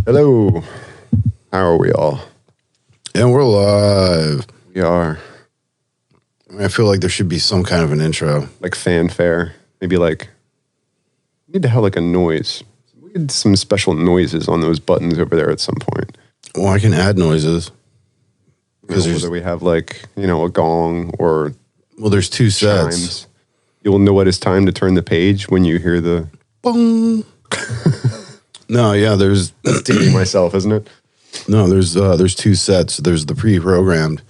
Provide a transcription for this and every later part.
Hello. How are we all? And we're live. We are. I feel like there should be some kind of an intro. Like fanfare. Maybe like, we need to have like a noise. We need some special noises on those buttons over there at some point. Well, I can add noises. Because whether we have like, a gong or well, there's two sets. chimes. You'll know it is time to turn the page when you hear the Bong. No, yeah, there's That's dating myself, isn't it? no, there's two sets. There's the pre-programmed,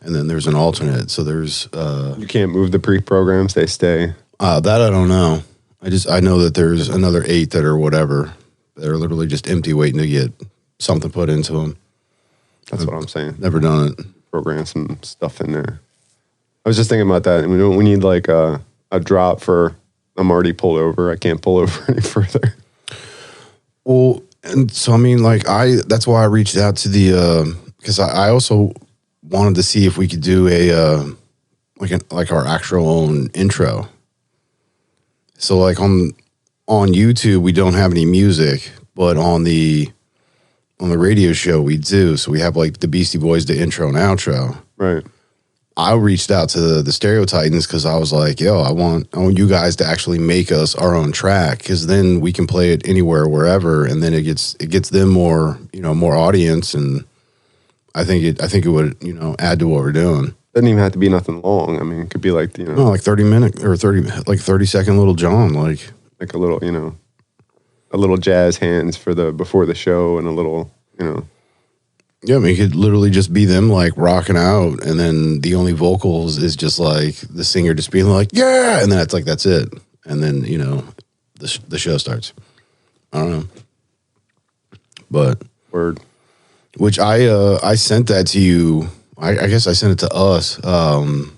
and then there's an alternate. So there's You can't move the pre-programs, they stay. that I don't know. I know that there's another 8 that are whatever. They're literally just empty, waiting to get something put into them. That's what I'm saying. Never done it. Program some stuff in there. I was just thinking about that. We need like a drop for I'm already pulled over. I can't pull over any further. Well, and so I mean, like that's why I reached out to the because I also wanted to see if we could do a like our actual own intro. So like on YouTube we don't have any music, but on the radio show we do. So we have like the Beastie Boys, the intro and outro. Right. I reached out to the Stereo Titans because I was like, yo, I want you guys to actually make us our own track, because then we can play it anywhere, wherever, and then it gets them more audience, and I think it would add to what we're doing. Doesn't even have to be nothing long. I mean, it could be like No, like 30-minute or 30-second little John, like a little a little jazz hands for before the show, and a little yeah, I mean, it could literally just be them like rocking out, and then the only vocals is just like the singer just being like, yeah, and then it's like that's it, and then the show starts. I don't know, but word. Which I sent that to you. I guess I sent it to us. And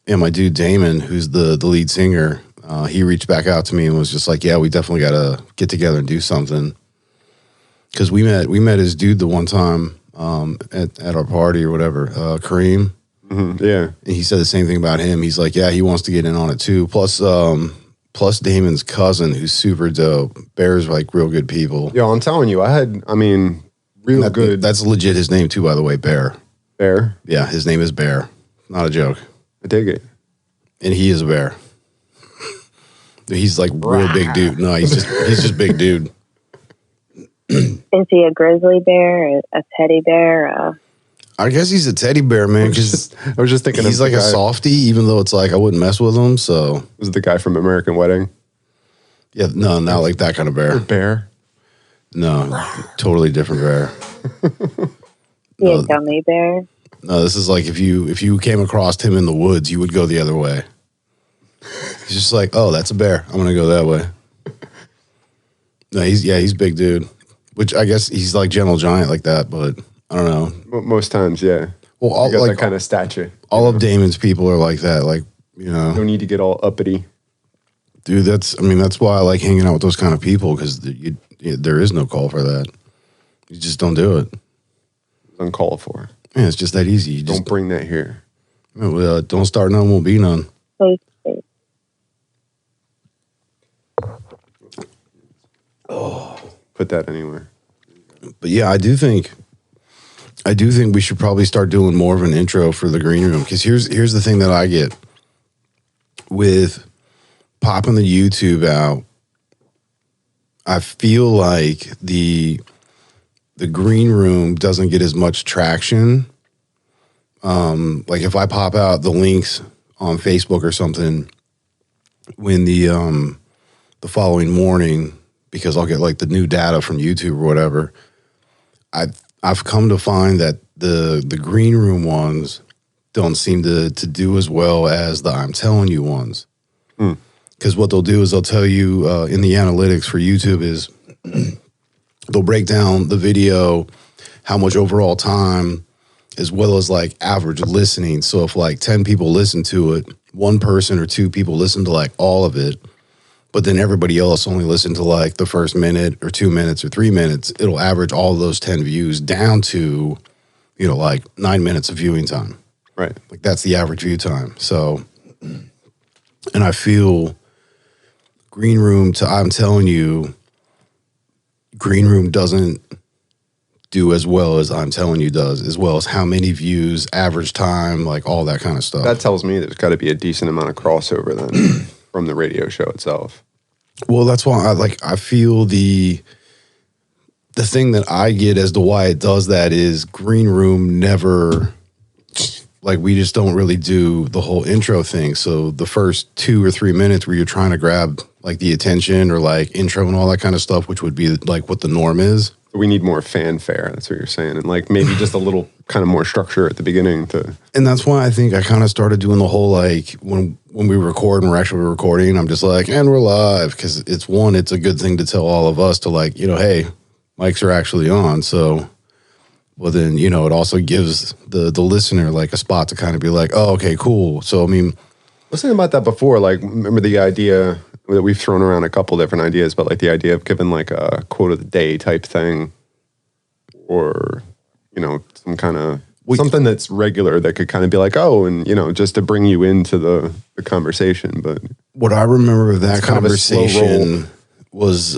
my dude Damon, who's the lead singer, he reached back out to me and was just like, yeah, we definitely got to get together and do something. Because we met his dude the one time at our party or whatever, Kareem. Mm-hmm. Yeah. And he said the same thing about him. He's like, yeah, he wants to get in on it too. Plus Damon's cousin, who's super dope. Bear's like real good people. Yo, I'm telling you, real good. That's legit his name too, by the way, Bear. Bear? Yeah, his name is Bear. Not a joke. I dig it. And he is a bear. He's like real big dude. No, he's just big dude. Is he a grizzly bear, a teddy bear? I guess he's a teddy bear, man. Because I was just thinking he's like a softie, even though it's like I wouldn't mess with him. So was it the guy from American Wedding? Yeah, no, not like that kind of bear. Bear? No, totally different bear. He a gummy bear? No, this is like if you came across him in the woods, you would go the other way. He's just like, oh, that's a bear. I'm gonna go that way. No, he's big dude. Which I guess he's like gentle giant like that, but I don't know. Most times, yeah. Well, all got that kind of stature. All of Damon's people are like that, like No need to get all uppity, dude. That's why I like hanging out with those kind of people, because there is no call for that. You just don't do it. It's uncalled for. Yeah, it's just that easy. You don't bring that here. Don't start none, won't be none. Please. Oh, put that anywhere. But yeah, I do think we should probably start doing more of an intro for the green room, because here's the thing that I get with popping the YouTube out. I feel like the green room doesn't get as much traction. Like if I pop out the links on Facebook or something when the following morning, because I'll get like the new data from YouTube or whatever. I've come to find that the green room ones don't seem to do as well as the I'm telling you ones. Because what they'll do is they'll tell you in the analytics for YouTube is they'll break down the video, how much overall time, as well as like average listening. So if like 10 people listen to it, 1 person or 2 people listen to like all of it, but then everybody else only listened to like the first minute or 2 minutes or 3 minutes, it'll average all of those 10 views down to, like 9 minutes of viewing time. Right. Like that's the average view time. So, and I feel green room to I'm telling you, green room doesn't do as well as I'm Telling You does, as well as how many views, average time, like all that kind of stuff. That tells me there's got to be a decent amount of crossover then from the radio show itself. Well, that's why I feel the thing that I get as to why it does that is Green Room never, like, we just don't really do the whole intro thing. So the first 2 or 3 minutes where you're trying to grab like the attention or like intro and all that kind of stuff, which would be like what the norm is. We need more fanfare. That's what you're saying. And like maybe just a little kind of more structure at the beginning to. And that's why I think I kind of started doing the whole, like when we record and we're actually recording, I'm just like, and we're live. Cause it's a good thing to tell all of us to like, hey, mics are actually on. So, well then, it also gives the listener like a spot to kind of be like, oh, okay, cool. So, I mean, I was thinking about that before. Like, remember the idea that we've thrown around a couple different ideas, but like the idea of giving like a quote of the day type thing, or some kind of something that's regular that could kind of be like, oh, and just to bring you into the conversation. But what I remember of that conversation was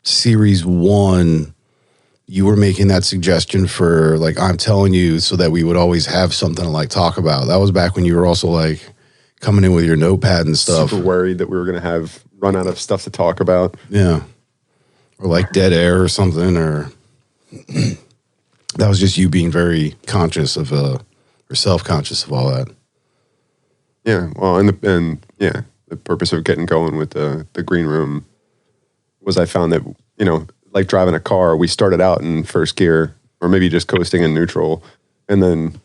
series 1. You were making that suggestion for like I'm Telling You, so that we would always have something to like talk about. That was back when you were also like coming in with your notepad and stuff. Super worried that we were going to run out of stuff to talk about. Yeah. Or like dead air or something, or that was just you being very conscious of or self-conscious of all that. Yeah. Well, and the purpose of getting going with the Green Room was I found that, like driving a car, we started out in first gear or maybe just coasting in neutral. And then,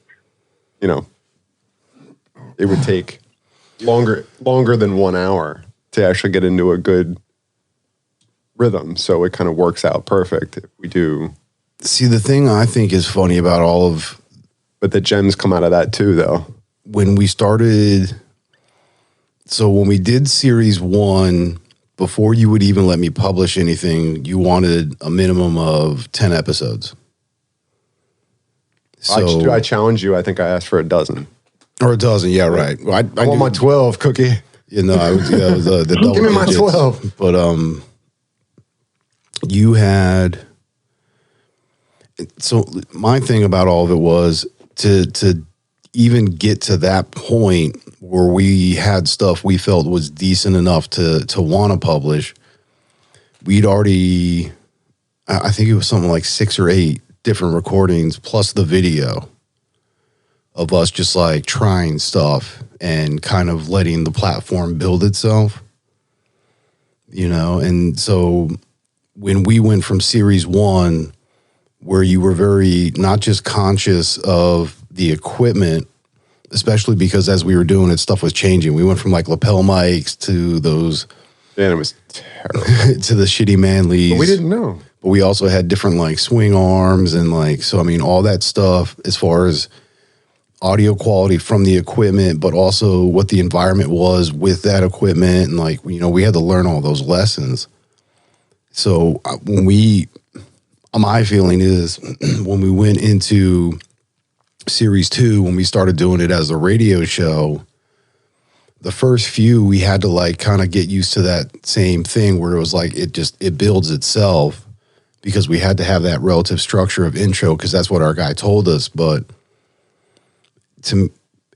it would take longer than 1 hour to actually get into a good rhythm. So it kind of works out perfect if we do. See, the thing I think is funny about but the gems come out of that too, though. When we started, so when we did series 1, before you would even let me publish anything, you wanted a minimum of 10 episodes. So I challenge you. I think I asked for a dozen. Or a dozen, yeah, right. Well, I want my 12, Cookie. It was the double Give me my digits. 12. But you had. So my thing about all of it was to even get to that point where we had stuff we felt was decent enough to want to publish. We'd already, I think it was something like 6 or 8 different recordings plus the video of us just like trying stuff and kind of letting the platform build itself, and so when we went from series 1, where you were very not just conscious of the equipment, especially because as we were doing it, stuff was changing. We went from like lapel mics to those. Man, it was terrible. To the shitty Manleys. But we didn't know. But we also had different like swing arms and like, so I mean, all that stuff as far as audio quality from the equipment, but also what the environment was with that equipment. And like, we had to learn all those lessons. So my feeling is when we went into series 2, when we started doing it as a radio show, the first few we had to like kind of get used to that same thing where it was like it builds itself, because we had to have that relative structure of intro because that's what our guy told us. But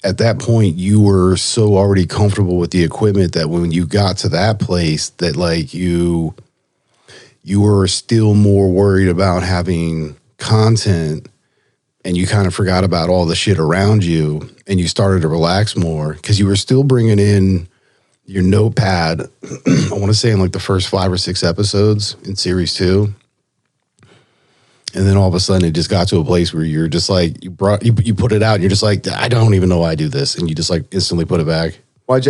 at that point, you were so already comfortable with the equipment that when you got to that place that like you were still more worried about having content, and you kind of forgot about all the shit around you, and you started to relax more because you were still bringing in your notepad. I want to say in like the first 5 or 6 episodes in series 2. And then all of a sudden it just got to a place where you're just like, you put it out and you're just like, I don't even know why I do this. And you just like instantly put it back. Well,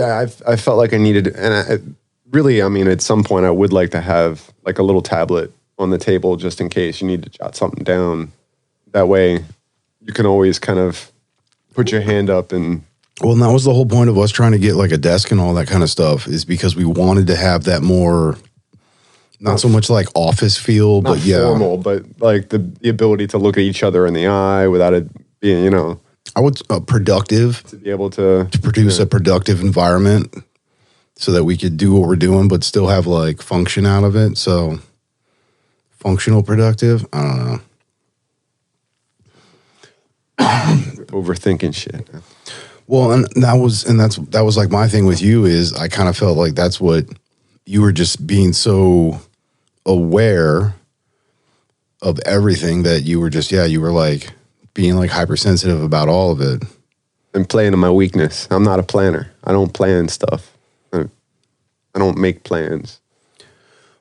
I felt like I needed, and really, I mean, at some point I would like to have like a little tablet on the table just in case you need to jot something down. That way you can always kind of put your hand up and. Well, and that was the whole point of us trying to get like a desk and all that kind of stuff, is because we wanted to have that more, not so much like office feel, but yeah. Formal, but like the ability to look at each other in the eye without it being, I would productive. To be able to produce a productive environment so that we could do what we're doing, but still have like function out of it. So functional productive, I don't know. Overthinking shit. Well, and that was like my thing with you is I kind of felt like that's what you were just being so aware of everything that you were just, you were like being like hypersensitive about all of it. And playing to my weakness. I'm not a planner. I don't plan stuff. I don't make plans.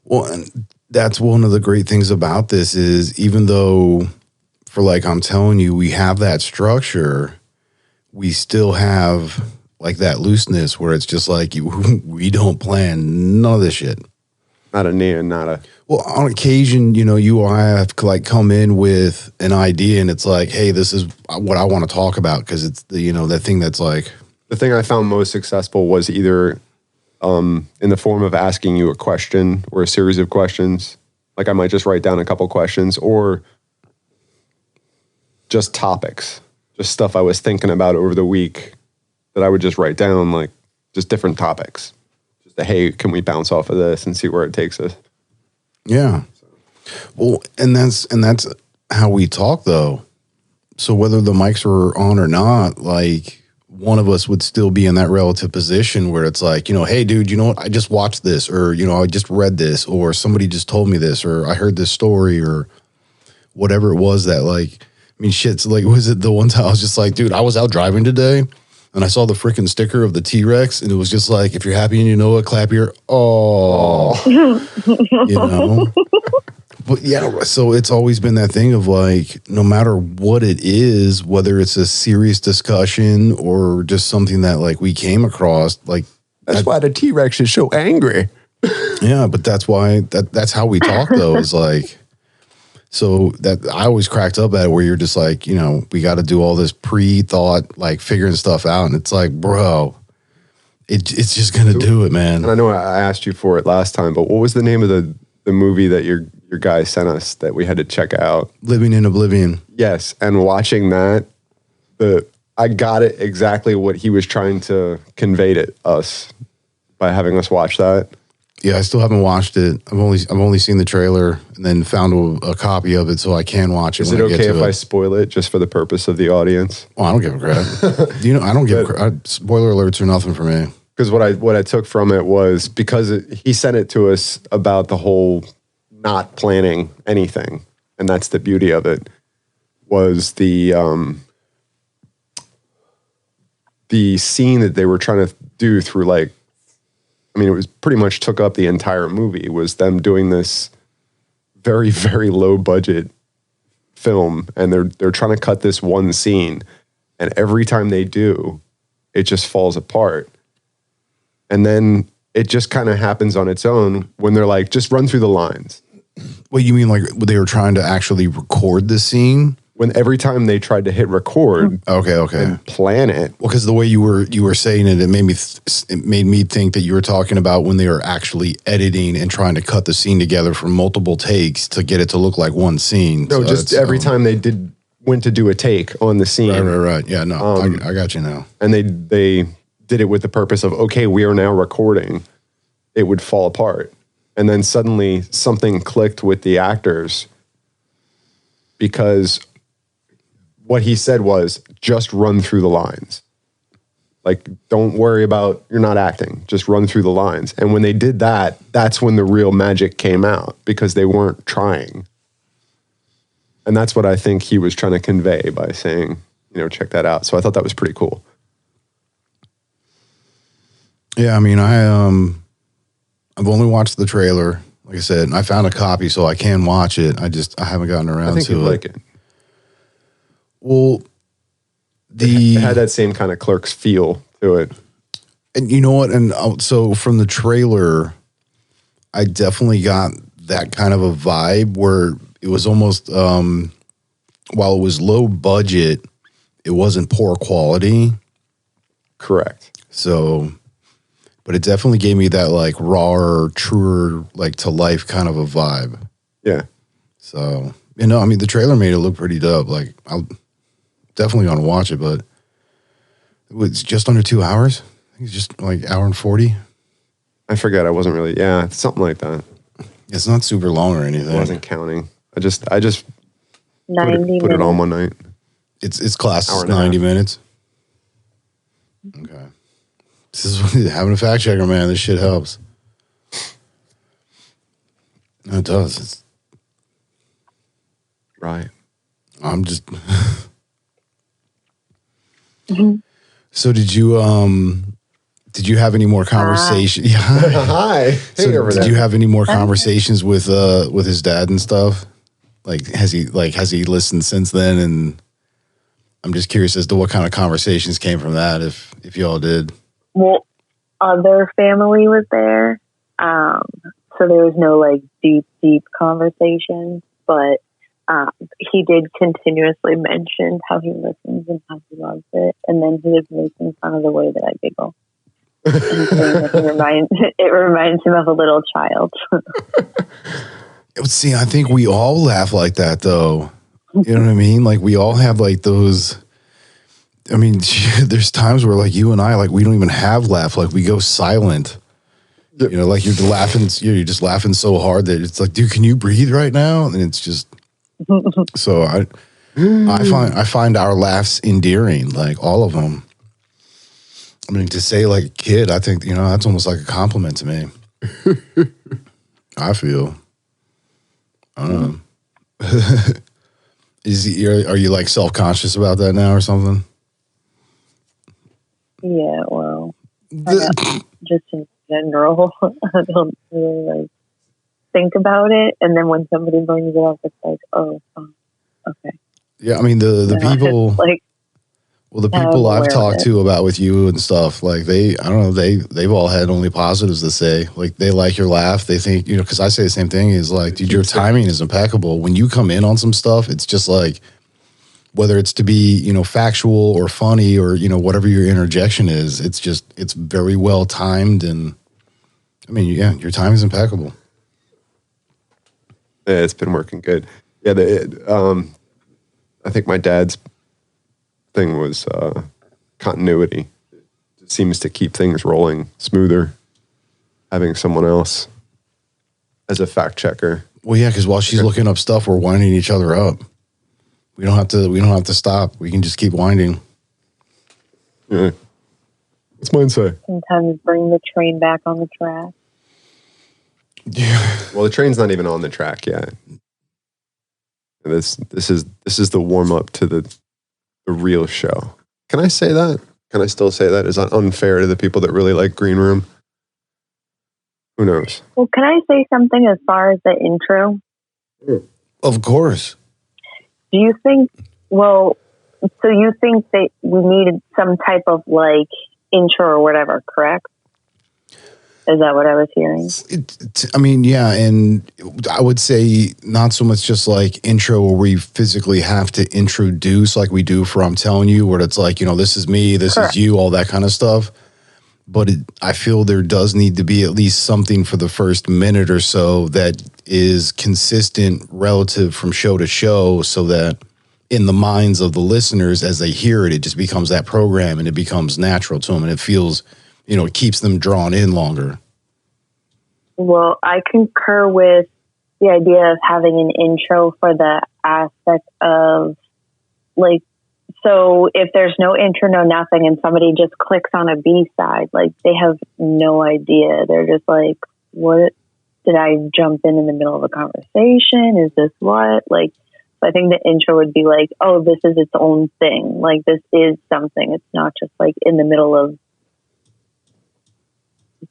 Well, and that's one of the great things about this is even though for like I'm telling you, we have that structure, we still have like that looseness where it's just like we don't plan none of this shit. Not a near, not a. Well, on occasion, you or I have to like come in with an idea, and it's like, hey, this is what I want to talk about because it's the that thing that's like. The thing I found most successful was either in the form of asking you a question or a series of questions. Like I might just write down a couple questions, or just topics, just stuff I was thinking about over the week that I would just write down, like just different topics. Just hey, can we bounce off of this and see where it takes us? Yeah. Well, and that's how we talk though. So whether the mics are on or not, like one of us would still be in that relative position where it's like, hey dude, you know what? I just watched this, or, I just read this, or somebody just told me this, or I heard this story, or whatever it was that like, I mean, shit's like, was it the one time I was just like, dude, I was out driving today and I saw the freaking sticker of the T-Rex and it was just like, if you're happy and you know it, clap your, But yeah, so it's always been that thing of like, no matter what it is, whether it's a serious discussion or just something that like we came across, like that's why the T-Rex is so angry. Yeah, but that's why that's how we talk though, is like, so that I always cracked up at it where you're just like, we got to do all this pre-thought, like figuring stuff out. And it's like, bro, it's just going to do it, man. And I know I asked you for it last time, but what was the name of the movie that your guy sent us that we had to check out? Living in Oblivion. Yes. And watching that, I got it exactly what he was trying to convey to us by having us watch that. Yeah, I still haven't watched it. I've only seen the trailer and then found a copy of it so I can watch it. Is it okay if I spoil it just for the purpose of the audience? Oh, I don't give a crap. I don't give a crap. Spoiler alerts are nothing for me. Because what I took from it was because he sent it to us about the whole not planning anything, and that's the beauty of it. Was the scene that they were trying to do through like. I mean, it was pretty much took up the entire movie, was them doing this very, very low budget film. And they're trying to cut this one scene. And every time they do, it just falls apart. And then it just kind of happens on its own when they're like, just run through the lines. What you mean, like they were trying to actually record the scene? When every time they tried to hit record, okay, and plan it. Well, because the way you were saying it, it made me think that you were talking about when they were actually editing and trying to cut the scene together from multiple takes to get it to look like one scene. No, so just every time they went to do a take on the scene. Right. Yeah, no, I got you now. And they did it with the purpose of, okay, we are now recording. It would fall apart, and then suddenly something clicked with the actors because. What he said was, just run through the lines. Like, don't worry about, you're not acting. Just run through the lines. And when they did that, that's when the real magic came out because they weren't trying. And that's what I think he was trying to convey by saying, check that out. So I thought that was pretty cool. Yeah, I mean, I've only watched the trailer. Like I said, I found a copy so I can watch it. I haven't gotten around to it. I think you'd like it. Well, it had that same kind of Clerks feel to it. And you know what? And so from the trailer, I definitely got that kind of a vibe where it was almost, while it was low budget, it wasn't poor quality. Correct. So, but it definitely gave me that like rawer, truer, like to life kind of a vibe. Yeah. So, I mean, the trailer made it look pretty dope. Like, I'll definitely gonna watch it, but it was just under 2 hours. I think it's just like hour and 40. I forget. I wasn't really. Yeah, something like that. It's not super long or anything. I wasn't counting. I just 90 put it on one night. It's class Hour is and a 90 half. minutes. Okay. This is having a fact checker, man. This shit helps. No, it does. Right. I'm just. Mhm. So did you have any more conversation? Yeah. Hi. Hey, So over did there. you have any more conversations with his dad and stuff? Has he listened since then? And I'm just curious as to what kind of conversations came from that, if y'all did. Well, other family was there, so there was no like deep conversation. But he did continuously mention how he listens and how he loves it, and then he was making fun of the way that I giggle. And saying that it reminds him of a little child. See, I think we all laugh like that, though. You know what I mean? Like, we all have, like, those... I mean, there's times where, like, you and I, like, we don't even have laugh. Like, we go silent. You know, like, you're just laughing so hard that it's like, dude, can you breathe right now? And it's just... So, I find our laughs endearing, like, all of them. I mean, to say, like, kid, I think, you know, that's almost like a compliment to me. I feel... I don't know. Are you like self-conscious about that now or something? Yeah, well, just in general, I don't really like think about it, and then when somebody brings it up, it's like, oh, okay. Yeah, I mean the people like, well, the I'm people I've aware of talked it. to about with you and stuff, like I don't know, they've all had only positives to say. Like they like your laugh. They think, you know, because I say the same thing is like, dude, your timing is impeccable. When you come in on some stuff, it's just like, whether it's to be, you know, factual or funny or, you know, whatever your interjection is, it's very well timed. And I mean, yeah, your time is impeccable. Yeah, it's been working good. Yeah, I think my dad's thing was continuity. It seems to keep things rolling smoother, having someone else as a fact checker. Well, yeah, because while she's looking up stuff, we're winding each other up. We don't have to stop. We can just keep winding. Yeah. What's mine say? Sometimes bring the train back on the track. Yeah. Well, the train's not even on the track yet. This is the warm up to the real show. Can I say that? Can I still say that? Is that unfair to the people that really like Green Room? Who knows? Well, can I say something as far as the intro? Of course. Do you think, so you think that we needed some type of like intro or whatever, correct? Is that what I was hearing? I mean, yeah, and I would say not so much just like intro where we physically have to introduce like we do for I'm Telling You, where it's like, you know, this is me, this Correct. is you, all that kind of stuff. But I feel there does need to be at least something for the first minute or so that is consistent relative from show to show so that in the minds of the listeners, as they hear it, it just becomes that program and it becomes natural to them and it feels, you know, it keeps them drawn in longer. Well, I concur with the idea of having an intro for the aspect of like, so if there's no intro, no nothing, and somebody just clicks on a B-side, like they have no idea. They're just like, what? Did I jump in the middle of a conversation? Is this what? Like, so I think the intro would be like, oh, this is its own thing. Like, this is something. It's not just like in the middle of,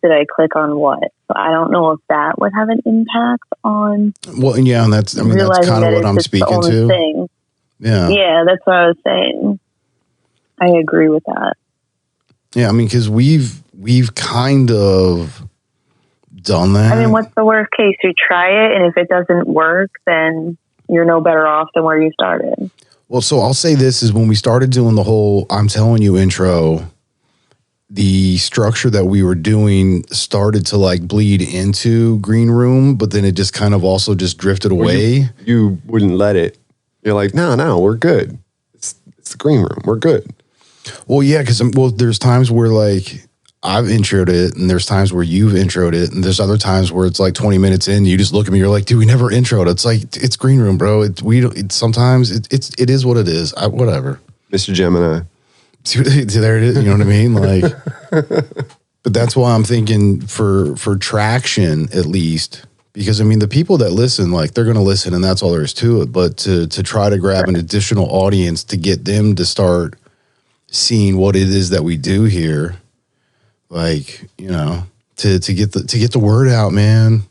did I click on what? So I don't know if that would have an impact on. Well, yeah, and that's kind of what I'm speaking to. Thing. Yeah, that's what I was saying. I agree with that. Yeah, I mean, because we've kind of done that. I mean, what's the worst case? You try it, and if it doesn't work, then you're no better off than where you started. Well, so I'll say this is when we started doing the whole I'm Telling You intro, the structure that we were doing started to like bleed into Green Room, but then it just kind of also just drifted away. Well, you wouldn't let it. You're like, no, we're good. It's the Green Room. We're good. Well, yeah, because there's times where like I've introed it, and there's times where you've introed it, and there's other times where it's like 20 minutes in, you just look at me, you're like, dude, we never introed. It's like, it's green room, bro. Sometimes it is what it is. Whatever. Mr. Gemini. There it is. You know what I mean? Like, but that's why I'm thinking for traction, at least, because I mean, the people that listen, like, they're going to listen, and that's all there is to it. But to try to grab an additional audience to get them to start seeing what it is that we do here, like, you know, to get the word out, man.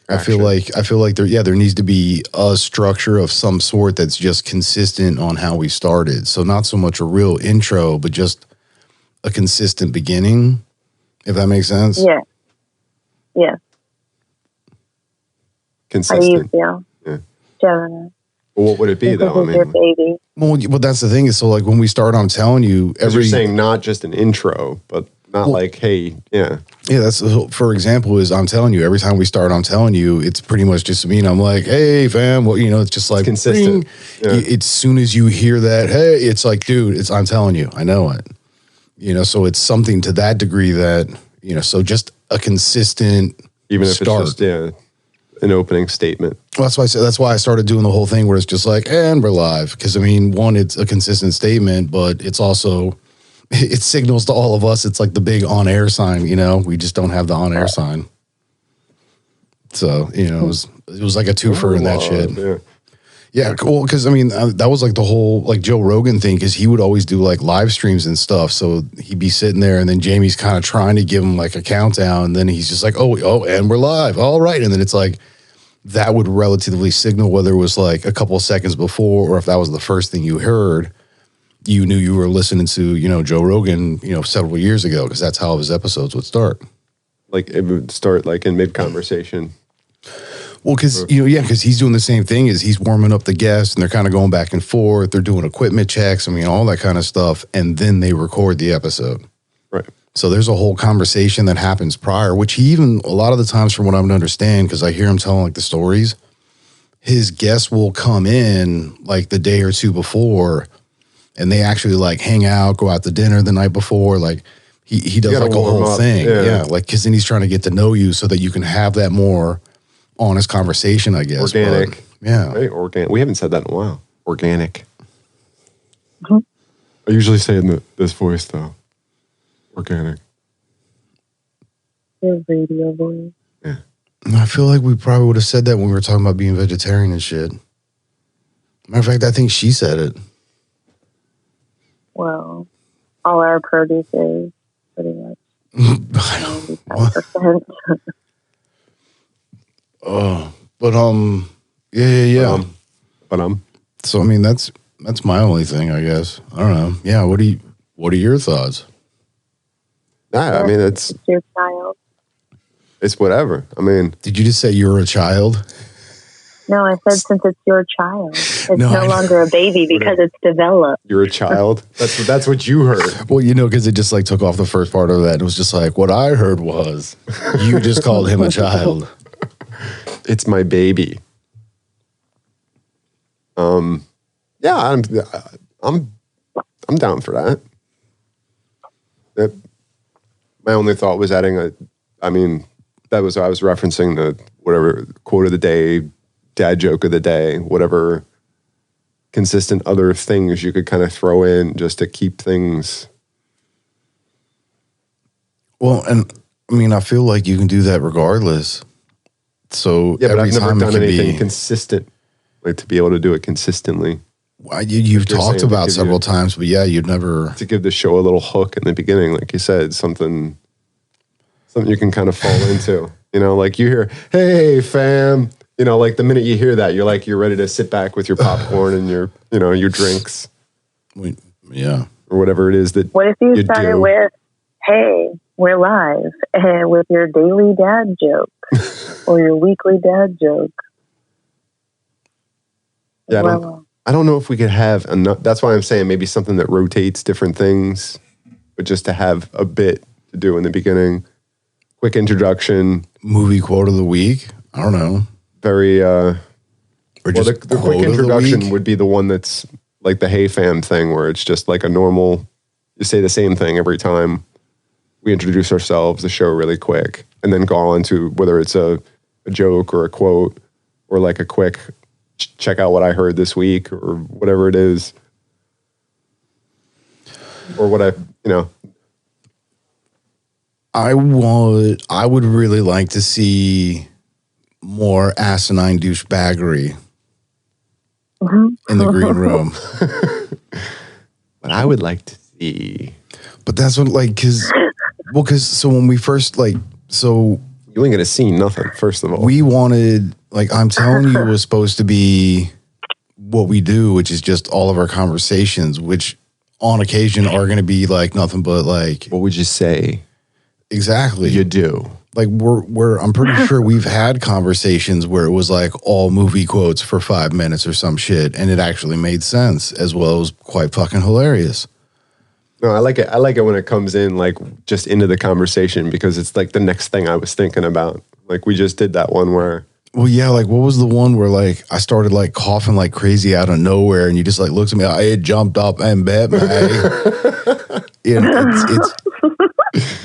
Action. I feel like there needs to be a structure of some sort that's just consistent on how we started. So not so much a real intro, but just a consistent beginning, if that makes sense. Yeah. Yeah. Consistent. How do you feel? Yeah. Gemini. Well, what would it be, though? I This is your mean, baby. Well, but that's the thing is, so like when we start, I'm telling you, you're saying not just an intro, but not like, hey, yeah. Yeah, that's, for example, is I'm telling you, every time we start, I'm telling you, it's pretty much just me. And I'm like, hey, fam, well, you know, it's just like It's consistent. Yeah. As soon as you hear that, hey, it's like, dude, I'm telling you, I know it. You know, so it's something to that degree that, you know, so just a consistent Even if start. it's just, an opening statement. Well, that's why I started doing the whole thing where it's just like, and we're live. Because, I mean, one, it's a consistent statement, but it's also, it signals to all of us. It's like the big on-air sign, you know? We just don't have the on-air sign. So, you know, it was like a twofer in that shit. Yeah. Yeah, cool. Because, I mean, that was like the whole, like, Joe Rogan thing, because he would always do, like, live streams and stuff. So he'd be sitting there, and then Jamie's kind of trying to give him, like, a countdown. And then he's just like, oh, and we're live. All right. And then it's like, that would relatively signal whether it was, like, a couple of seconds before or if that was the first thing you heard. You knew you were listening to, you know, Joe Rogan, you know, several years ago, because that's how his episodes would start. Like, it would start, like, in mid-conversation. Well, because, you know, yeah, because he's doing the same thing as he's warming up the guests, and they're kind of going back and forth. They're doing equipment checks, I mean, all that kind of stuff. And then they record the episode. Right. So there's a whole conversation that happens prior, which he even, a lot of the times from what I'm to understand, because I hear him telling like the stories, his guests will come in like the day or two before, and they actually like hang out, go out to dinner the night before. Like he does like a whole thing. Yeah. Like, because then he's trying to get to know you so that you can have that more honest conversation, I guess. Organic. But, yeah. Right? Organic. We haven't said that in a while. Organic. Mhm. I usually say it in this voice, though. Organic. Your radio voice. Yeah. I feel like we probably would have said that when we were talking about being vegetarian and shit. Matter of fact, I think she said it. Well, all our produce is pretty much 95%. Oh, but yeah. So I mean, that's my only thing, I guess. I don't know. Yeah. What are your thoughts? Nah, I mean, it's your child. It's whatever. I mean, did you just say you're a child? No, I said since it's your child, it's No, no longer a baby because it's developed. You're a child. That's what you heard. Well, you know, because it just like took off the first part of that. It was just like what I heard was you just called him a child. It's my baby. Yeah, I'm down for that. My only thought was adding I was referencing the whatever quote of the day, dad joke of the day, whatever consistent other things you could kind of throw in just to keep things. Well, and I mean, I feel like you can do that regardless. So Yeah, but every I've never time done it can anything be, consistent, like to be able to do it consistently. you've You're talked saying about because several times, but yeah, you'd never. To give the show a little hook in the beginning, like you said, something you can kind of fall into. You know, like you hear, "Hey, fam," you know, like the minute you hear that, you're ready to sit back with your popcorn and your drinks, Yeah. or whatever it is that. What if you started do. with, "Hey, we're live," with your daily dad joke or your weekly dad joke? Yeah, I don't know if we could have enough. That's why I'm saying maybe something that rotates different things, but just to have a bit to do in the beginning. Quick introduction. Movie quote of the week. I don't know. Very. Or just the quick introduction would be the one that's like the Hey Fam thing, where it's just like a normal. You say the same thing every time. we introduce ourselves, the show really quick, and then go on to whether it's a joke or a quote or like a quick check out what I heard this week or whatever it is. Or what I would really like to see more asinine douchebaggery in the green room. But I would like to see. But that's what, like, because so when we first, like, so you ain't gonna see nothing, first of all. we wanted, like, I'm telling you, it was supposed to be what we do, which is just all of our conversations, which on occasion are going to be like nothing but like. What would you say? Exactly. You do. Like I'm pretty sure we've had conversations where it was like all movie quotes for 5 minutes or some shit, and it actually made sense as well as quite fucking hilarious. No, I like it. I like it when it comes in like just into the conversation because it's like the next thing I was thinking about. Like we just did that one where. Well, yeah, like what was the one where like I started like coughing like crazy out of nowhere, and you just like looked at me, I jumped up and bet, man. It's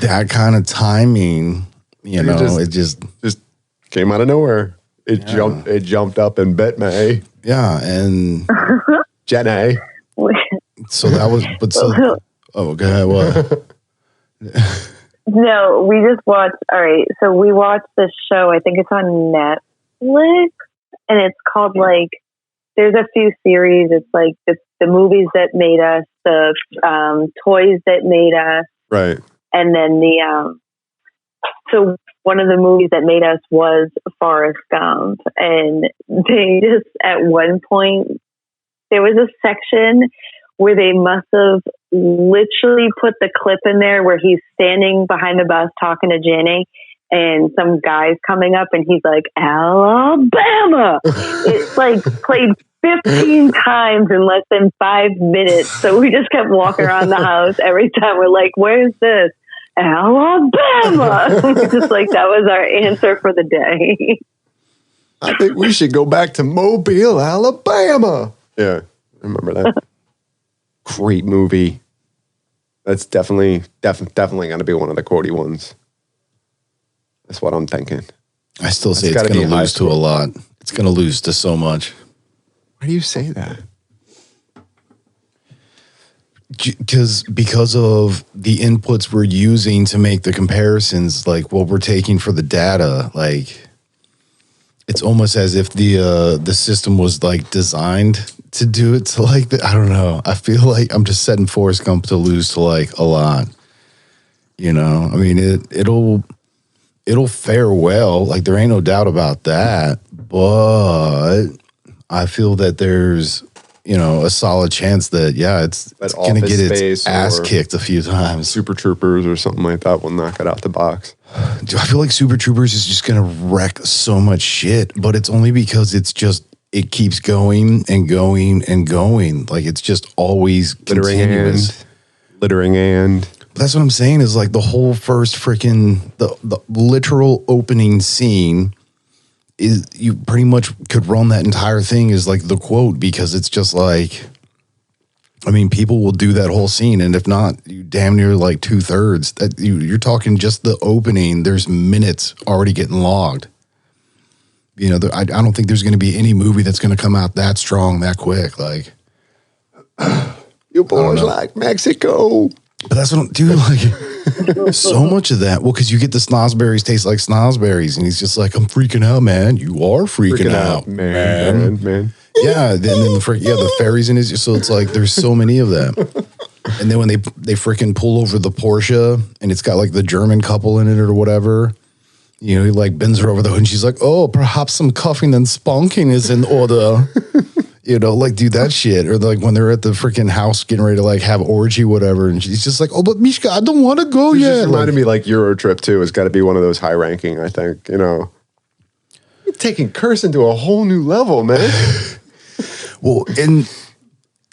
that kind of timing, you know. It just came out of nowhere. It jumped up and bet me. Yeah, and Jenny. So that was, oh, go ahead. What? No, we just watched. All right, so we watched this show. I think it's on Netflix, and it's called like. There's a few series. It's like the movies that made us, the toys that made us, right? And then so one of the movies that made us was Forrest Gump, and they just at one point there was a section where they must have literally put the clip in there where he's standing behind the bus talking to Jenny and some guy's coming up and he's like, Alabama. It's like played 15 times in less than 5 minutes. So we just kept walking around the house every time. We're like, where's this? Alabama. Just like that was our answer for the day. I think we should go back to Mobile, Alabama. Yeah, I remember that. Great movie. That's definitely going to be one of the quotey ones. That's what I'm thinking. I still say it's going to lose to a lot. It's going to lose to so much. Why do you say that? Because of the inputs we're using to make the comparisons, like what we're taking for the data, like it's almost as if the system was like designed to do it to like I don't know. I feel like I'm just setting Forrest Gump to lose to like a lot. You know, I mean it'll fare well. Like there ain't no doubt about that. But I feel that there's a solid chance that it's going to get its ass kicked a few times. Super Troopers or something like that will knock it out the box. I feel like Super Troopers is just going to wreck so much shit, but it's only because it keeps going and going and going. Like it's just always continuous. Littering and. That's what I'm saying is like the whole first freaking, the literal opening scene is you pretty much could run that entire thing as like the quote because it's just like, I mean, people will do that whole scene. And if not, you damn near like 2/3 that you're talking just the opening. There's minutes already getting logged. I don't think there's going to be any movie that's going to come out that strong, that quick. Like, you boys like Mexico. But that's what I'm doing. Like, so much of that. Well, because you get the snozberries taste like snozberries, and he's just like, I'm freaking out, man. You are freaking out, man. Yeah, then the fairies in his. So it's like there's so many of them. And then when they freaking pull over the Porsche, and it's got like the German couple in it or whatever. He like bends her over the hood, and she's like, "Oh, perhaps some cuffing and spunking is in order." Like do that shit. Or like when they're at the freaking house getting ready to like have orgy, whatever. And she's just like, oh, but Mishka, I don't want to go yet. Just reminded me like Eurotrip too. It's got to be one of those high ranking, I think, You're taking cursing to a whole new level, man. Well, and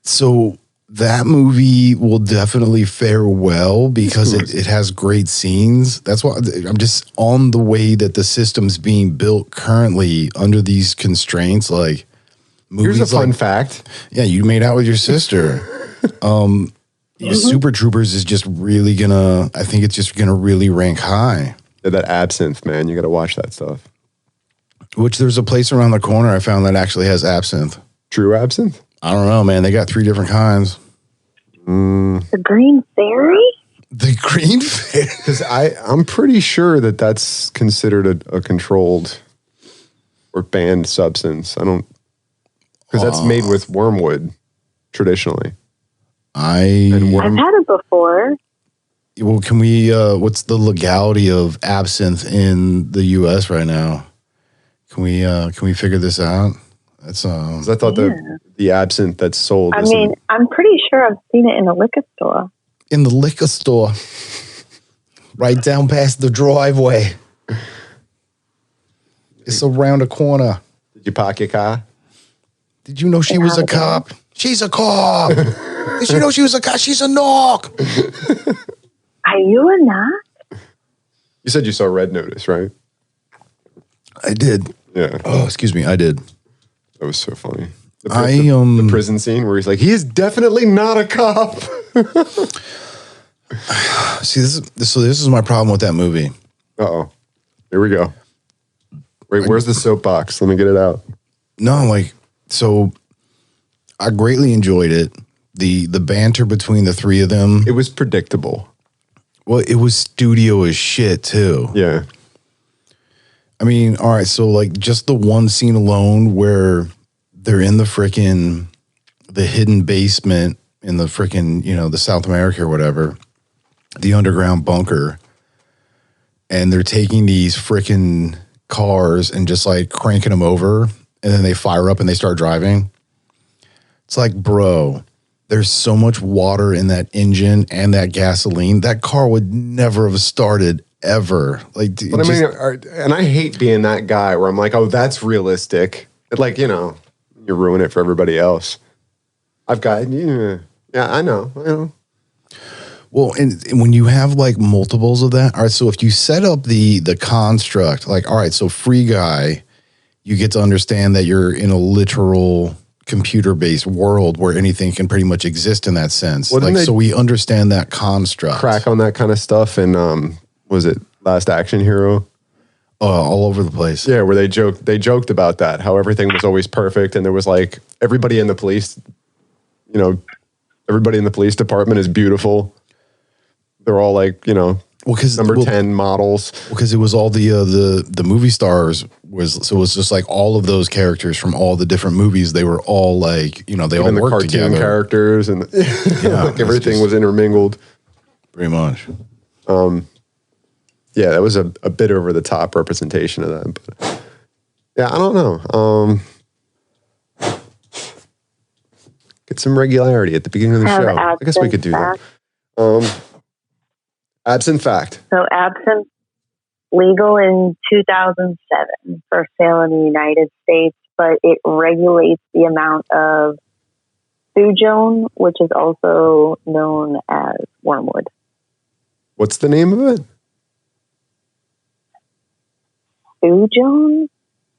so that movie will definitely fare well because it has great scenes. That's why I'm just on the way that the system's being built currently under these constraints, like, here's a fun fact. Yeah, you made out with your sister. Super Troopers is just really I think it's just gonna really rank high. Yeah, that Absinthe, man, you got to watch that stuff. Which there's a place around the corner I found that actually has absinthe. True absinthe? I don't know, man. They got 3 different kinds. The Green Fairy? The Green Fairy? Because I'm pretty sure that's considered a controlled or banned substance. I don't, because that's made with wormwood traditionally. I've had it before. Well, can we? What's the legality of absinthe in the U.S. right now? Can we figure this out? That's 'Cause I thought the absinthe that's sold. I mean, I'm pretty sure I've seen it in a liquor store. In the liquor store, right down past the driveway. It's around the corner. Did you park your car? Did you know she was a cop? She's a cop. Did you know she was a cop? She's a knock. Are you a knock? You said you saw Red Notice, right? I did. Yeah. Oh, excuse me. I did. That was so funny. The prison scene where he's like, he is definitely not a cop. See, this is my problem with that movie. Uh-oh. Here we go. Wait, where's the soapbox? Let me get it out. No, so I greatly enjoyed it. The banter between the 3 of them. It was predictable. Well, it was studio as shit, too. Yeah. I mean, all right, so just the one scene alone where they're in the hidden basement in the the South America or whatever, the underground bunker, and they're taking these freaking cars and just cranking them over, and then they fire up and they start driving. It's like, bro, there's so much water in that engine and that gasoline. That car would never have started ever. And I hate being that guy where I'm like, oh, that's realistic. You ruin it for everybody else. Yeah, I know. Well, and when you have multiples of that, all right, so if you set up the construct, all right, so Free Guy, you get to understand that you're in a literal computer-based world where anything can pretty much exist in that sense. So we understand that construct. Crack on that kind of stuff and was it Last Action Hero? All over the place. Yeah, where they joked about that, how everything was always perfect, and there was everybody in the police, everybody in the police department is beautiful. They're all number 10 models. Because it was all the movie stars it was just all of those characters from all the different movies. They were all they all the worked cartoon together. Characters and everything was intermingled. Pretty much. Yeah, that was a bit over the top representation of that. But yeah, I don't know. Get some regularity at the beginning of the show. I guess we could do that. Absinthe fact. So absinthe, legal in 2007 for sale in the United States, but it regulates the amount of thujone, which is also known as wormwood. What's the name of it? Thujone?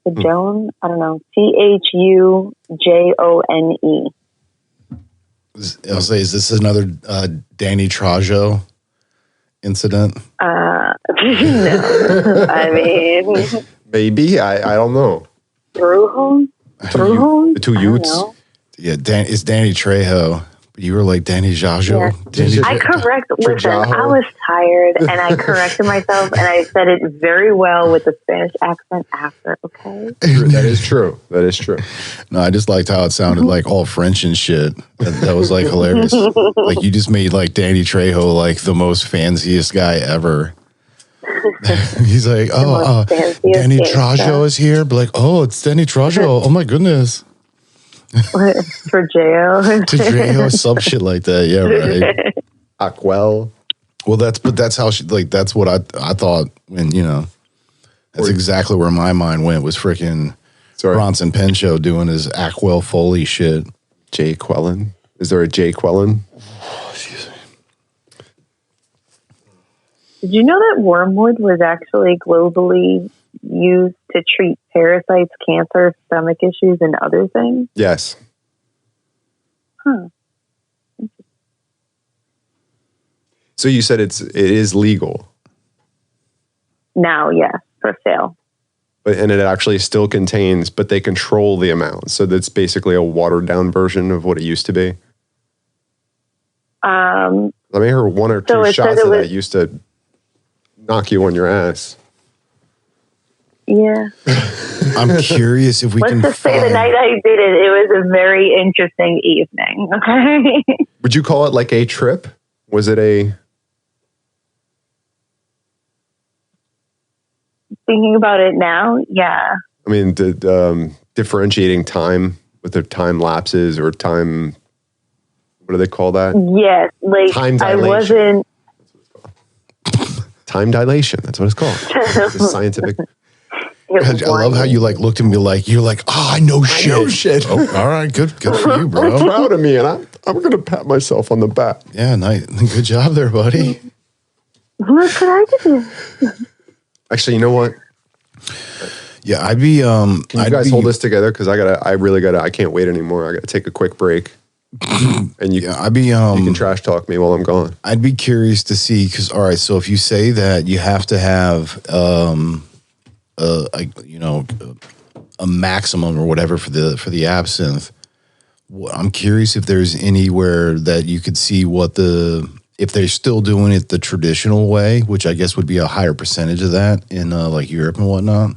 Thujone? I don't know. Thujone. I'll say, is this another Danny Trejo incident? No. I mean... Maybe. I don't know. Thujone? The 2 Utes? Yeah, it's Danny Trejo. You were like Danny Trejo. Yeah. Listen, I was tired and I corrected myself and I said it very well with the Spanish accent after, okay? That is true. No, I just liked how it sounded all French and shit. That was hilarious. You just made Danny Trejo the most fanciest guy ever. He's like, Danny Trejo is here. But it's Danny Trejo. Oh my goodness. For jail. To jail, some shit like that. Yeah, right. Aquel. Well, that's how she, that's what I thought when, that's exactly where my mind went, was freaking Bronson Pinchot doing his Aquel Foley shit. Jay Quellen. Is there a Jay Quellen? Oh, excuse me. Did you know that wormwood was actually globally used to treat parasites, cancer, stomach issues, and other things? Yes. Huh. So you said it is legal. Now, yes, for sale. And it actually still contains, but they control the amount. So that's basically a watered down version of what it used to be. I may hear one or two shots of that used to knock you on your ass. Yeah. I'm curious if we can. Let's just say the night I did it was a very interesting evening. Okay. Would you call it like a trip? Was it a? Thinking about it now, yeah. I mean, differentiating time with the time lapses or time. What do they call that? Yes, like time dilation. I wasn't. Time dilation. That's what it's called. It's a scientific. I love how you like looked at me like you're like, oh, I know shit. I know shit. Oh, all right, good for you, bro. I'm proud of me, and I'm gonna pat myself on the back. Yeah, nice. Good job there, buddy. What could I do? Actually, you know what? Yeah, I'd be. Can you guys hold this together? Because I can't wait anymore. I gotta take a quick break. And I'd be. You can trash talk me while I'm gone. I'd be curious to see because all right, so if you say that you have to have a maximum or whatever for the absinthe, I'm curious if there's anywhere that you could see if they're still doing it the traditional way, which I guess would be a higher percentage of that in like Europe and whatnot.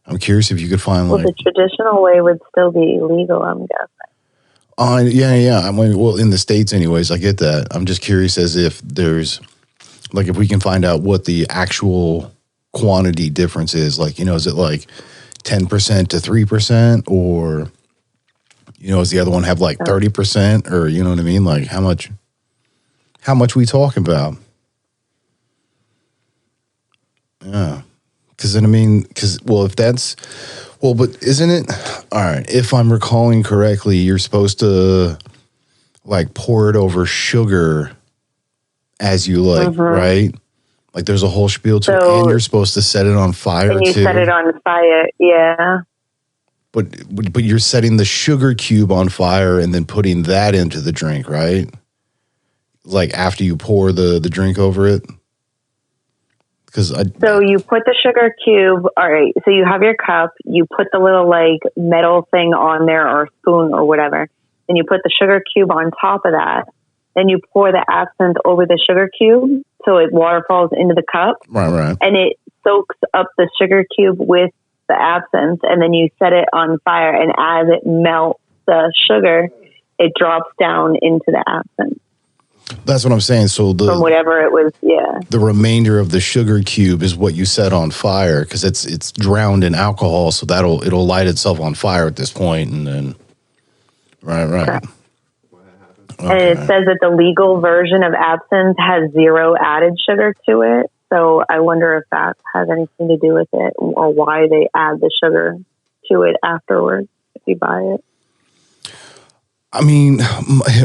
I'm curious if you could find the traditional way would still be illegal, I'm guessing. Yeah. I mean, well, in the States anyways, I get that. I'm just curious as if there's, like, if we can find out what the actual quantity difference is. Like, is it like 10% to 3% or, does the other one have like 30% or, you know what I mean? Like how much we talking about? Yeah. But isn't it, all right, if I'm recalling correctly, you're supposed to like pour it over sugar as you like, right? Like there's a whole spiel to it, and you're supposed to set it on fire too. And you set it on fire, yeah. But you're setting the sugar cube on fire and then putting that into the drink, right? Like after you pour the drink over it? So you put the sugar cube, all right, so you have your cup, you put the little like metal thing on there or spoon or whatever, then you put the sugar cube on top of that, then you pour the absinthe over the sugar cube so it waterfalls into the cup. Right. And it soaks up the sugar cube with the absinthe, and then you set it on fire, and as it melts the sugar, it drops down into the absinthe. That's what I'm saying. So from whatever it was, yeah. The remainder of the sugar cube is what you set on fire because it's drowned in alcohol, so it'll light itself on fire at this point, and then right. Correct. Okay. And it says that the legal version of absinthe has 0 added sugar to it. So I wonder if that has anything to do with it, or why they add the sugar to it afterwards if you buy it. I mean,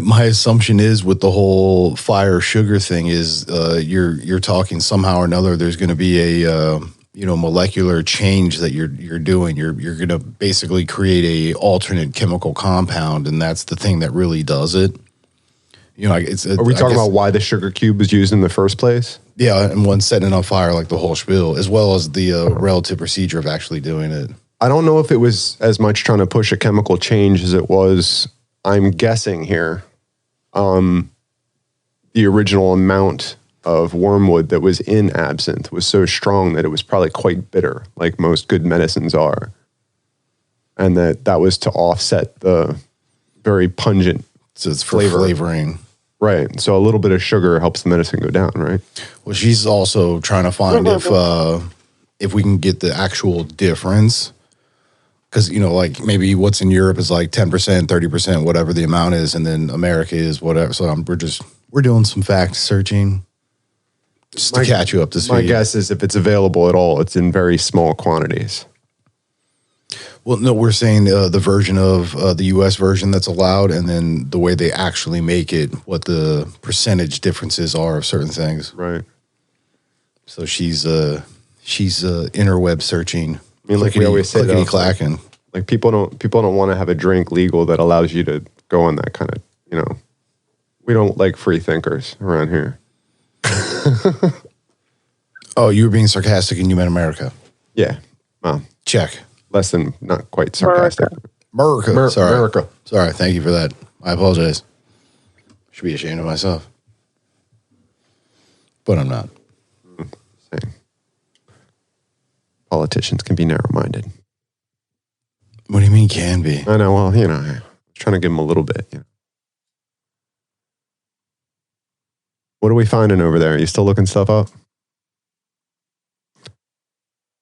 my assumption is with the whole fire sugar thing is you're talking somehow or another. There's going to be a molecular change that you're doing. You're going to basically create a alternate chemical compound, and that's the thing that really does it. Are we talking about why the sugar cube was used in the first place? Yeah, and one setting it on fire, like the whole spiel, as well as the relative procedure of actually doing it. I don't know if it was as much trying to push a chemical change as it was. I'm guessing here, the original amount of wormwood that was in absinthe was so strong that it was probably quite bitter, like most good medicines are. And that was to offset the very pungent flavoring. Right. So a little bit of sugar helps the medicine go down, right? Well, she's also trying to find if we can get the actual difference. Because, like maybe what's in Europe is like 10%, 30%, whatever the amount is. And then America is whatever. So we're doing some fact searching just to catch you up to speed. My guess is if it's available at all, it's in very small quantities. Well, no, we're saying the version of the U.S. version that's allowed, and then the way they actually make it, what the percentage differences are of certain things. Right. So she's interweb searching. I mean, like we always say, clacking. Like people don't want to have a drink legal that allows you to go on that kind of, we don't like free thinkers around here. Oh, you were being sarcastic and you meant America. Yeah. Well, Check. less than not quite sarcastic. America. Sorry. America. Sorry. Thank you for that. I apologize. Should be ashamed of myself. But I'm not. Same. Politicians can be narrow-minded. What do you mean can be? I know. Well, I was trying to give them a little bit. What are we finding over there? Are you still looking stuff up?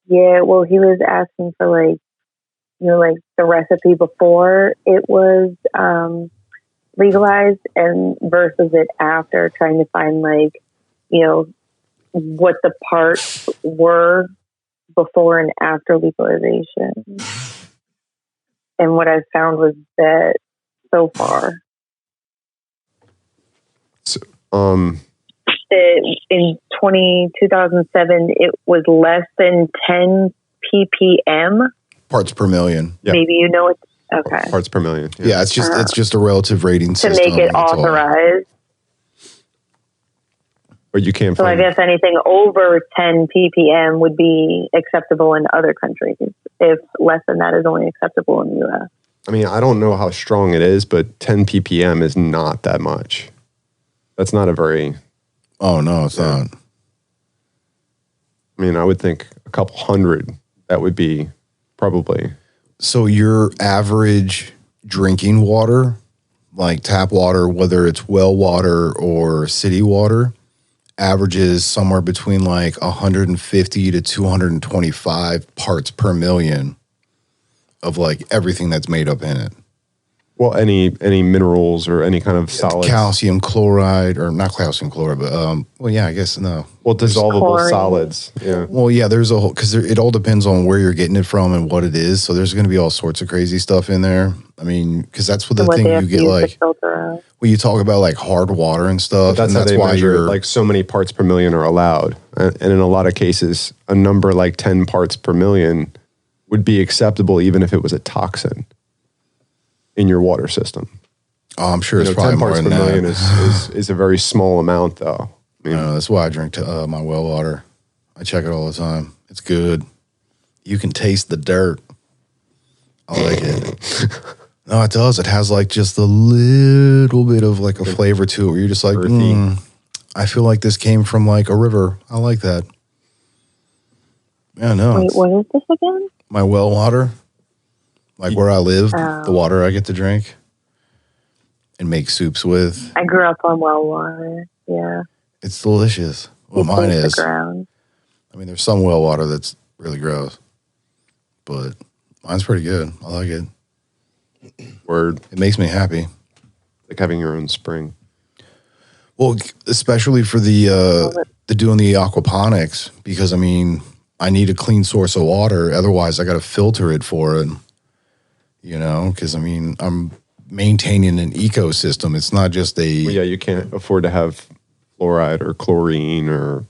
Yeah, well, he was asking for like the recipe before it was legalized and versus it after, trying to find what the parts were before and after legalization. And what I found was that so far, that in 2007, it was less than 10 ppm. Parts per million. Yep. Maybe it's okay. Parts per million. Yeah, it's just a relative rating to system. make it authorized. But you can't So I guess anything over 10 ppm would be acceptable in other countries. If less than that is only acceptable in the U.S. I mean, I don't know how strong it is, but 10 ppm is not that much. That's not a very... Oh, no, it's not. I mean, I would think a couple hundred, that would be probably... So your average drinking water, like tap water, whether it's well water or city water, averages somewhere between like 150 to 225 parts per million of like everything that's made up in it. Well, any minerals or any kind of solids. Calcium chloride, or not calcium chloride, but I guess no. Well, dissolvable Chlorine. solids. Yeah. Well, yeah, there's a whole, because it all depends on where you're getting it from and what it is. So there's going to be all sorts of crazy stuff in there. I mean, because that's what the thing you get like when you talk about like hard water and stuff. But that's why you're like so many parts per million are allowed, and in a lot of cases, a number like 10 parts per million would be acceptable even if it was a toxin in your water system. Oh, I'm sure it's probably 10 more parts than per that. million is a very small amount, though. I mean, that's why I drink my well water. I check it all the time. It's good. You can taste the dirt. I like it. No, it does. It has like just a little bit of like a flavor to it where you're just like, I feel like this came from like a river. I like that. Yeah, no. Wait, what is this again? My well water. Like where I live, the water I get to drink and make soups with. I grew up on well water. Yeah. It's delicious. Well, mine is. Ground. I mean, there's some well water that's really gross, but mine's pretty good. I like it. Word. It makes me happy. Like having your own spring. Well, especially for the doing the aquaponics, because I mean, I need a clean source of water. Otherwise, I got to filter it for it. Because I mean, I'm maintaining an ecosystem. It's not just you can't afford to have fluoride or chlorine or.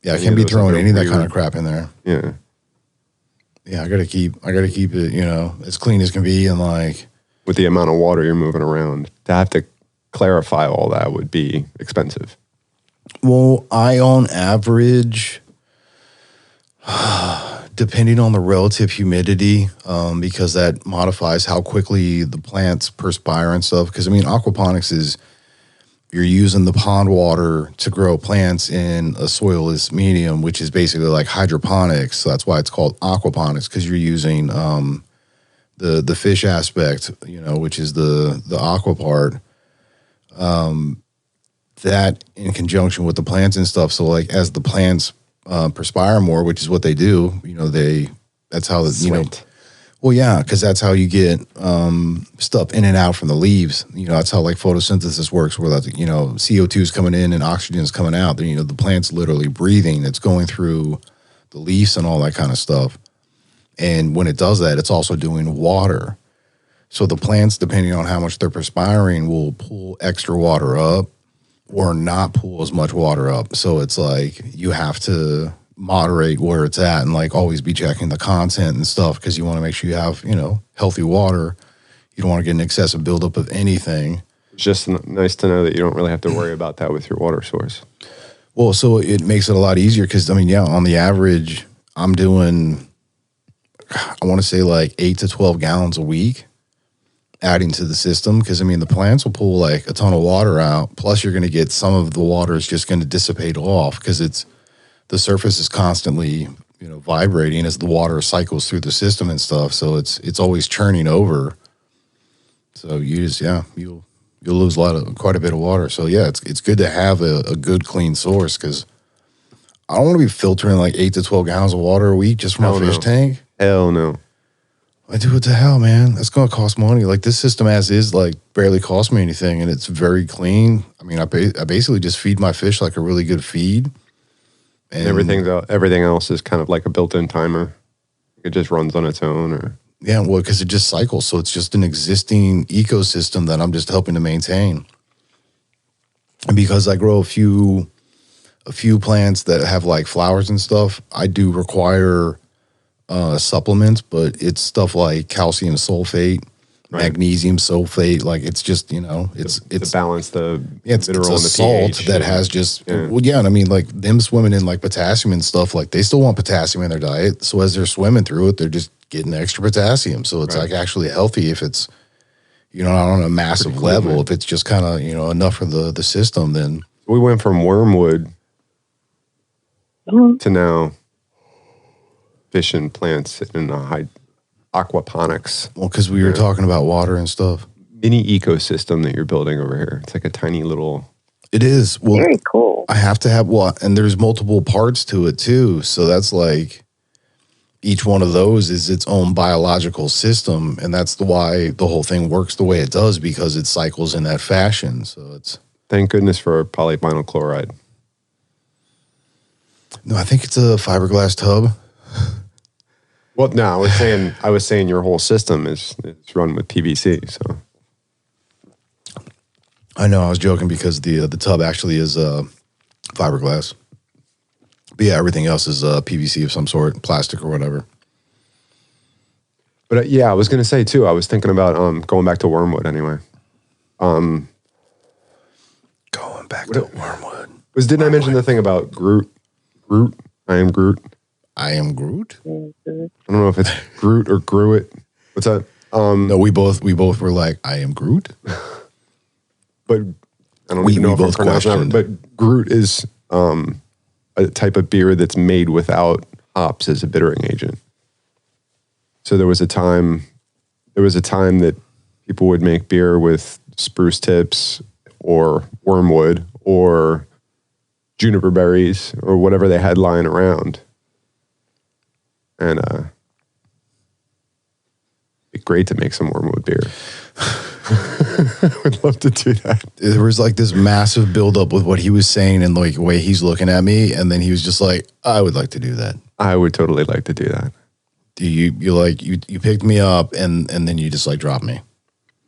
Yeah, I can't be throwing any of that kind of crap in there. Yeah. Yeah, I gotta keep it, as clean as can be, and like with the amount of water you're moving around, to have to clarify all that would be expensive. Well, I on average, depending on the relative humidity, because that modifies how quickly the plants perspire and stuff. Because I mean, aquaponics is you're using the pond water to grow plants in a soilless medium, which is basically like hydroponics. So that's why it's called aquaponics, because you're using the fish aspect, which is the aqua part. That in conjunction with the plants and stuff. So like as the plants perspire more, which is what they do, that's how well, yeah, because that's how you get stuff in and out from the leaves. That's how like photosynthesis works, where that CO2 is coming in and oxygen is coming out. Then the plant's literally breathing. It's going through the leaves and all that kind of stuff. And when it does that, it's also doing water. So the plants, depending on how much they're perspiring, will pull extra water up or not pull as much water up. So it's like you have to moderate where it's at and like always be checking the content and stuff, because you want to make sure you have, healthy water. You don't want to get an excessive buildup of anything. It's just nice to know that you don't really have to worry about that with your water source. Well, so it makes it a lot easier because, I mean, yeah, on the average, I'm doing, I want to say like 8 to 12 gallons a week adding to the system. Because, I mean, the plants will pull like a ton of water out. Plus, you're going to get some of the water is just going to dissipate off because the surface is constantly, vibrating as the water cycles through the system and stuff. So it's always churning over. So you'll lose quite a bit of water. So yeah, it's good to have a good clean source because I don't want to be filtering like 8 to 12 gallons of water a week just from a fish tank. Hell no. I do what the hell, man. That's gonna cost money. Like this system as is, like barely costs me anything, and it's very clean. I mean, I basically just feed my fish like a really good feed, and everything else is kind of like a built-in timer. It just runs on its own, or. Yeah, well, because it just cycles. So it's just an existing ecosystem that I'm just helping to maintain. And because I grow a few plants that have like flowers and stuff, I do require supplements, but it's stuff like calcium sulfate, magnesium sulfate. Like it's just, it's to balance the it's a salt pH that has just, and I mean, like them swimming in like potassium and stuff, like they still want potassium in their diet. So as they're swimming through it, they're just getting extra potassium. So it's like actually healthy if it's, not on a massive level. Man. If it's just kind of, enough for the system, then. We went from wormwood to now fish and plants in a high aquaponics. Well, because we were talking about water and stuff. Mini ecosystem that you're building over here. It's like a tiny little. It is. Well, very cool. I have to have and there's multiple parts to it too. So that's like, each one of those is its own biological system, and that's why the whole thing works the way it does, because it cycles in that fashion. So it's thank goodness for polyvinyl chloride. No, I think it's a fiberglass tub. Well, no, I was saying your whole system is run with PVC. So I know I was joking because the tub actually is fiberglass. But yeah, everything else is PVC of some sort, plastic or whatever. But I was going to say too, I was thinking about going back to wormwood anyway. Going back to wormwood. Didn't I mention the thing about Groot? Groot? I am Groot. I am Groot? I don't know if it's Groot or Gruit. What's that? No, we both were like, I am Groot. But I don't even know if I'm pronouncing that. But Groot is a type of beer that's made without hops as a bittering agent. So there was a time that people would make beer with spruce tips or wormwood or juniper berries or whatever they had lying around. And it'd be great to make some wormwood beer. I would love to do that. There was like this massive buildup with what he was saying and like the way he's looking at me, and then he was just like, I would like to do that. I would totally like to do that. You picked me up and then you just like dropped me.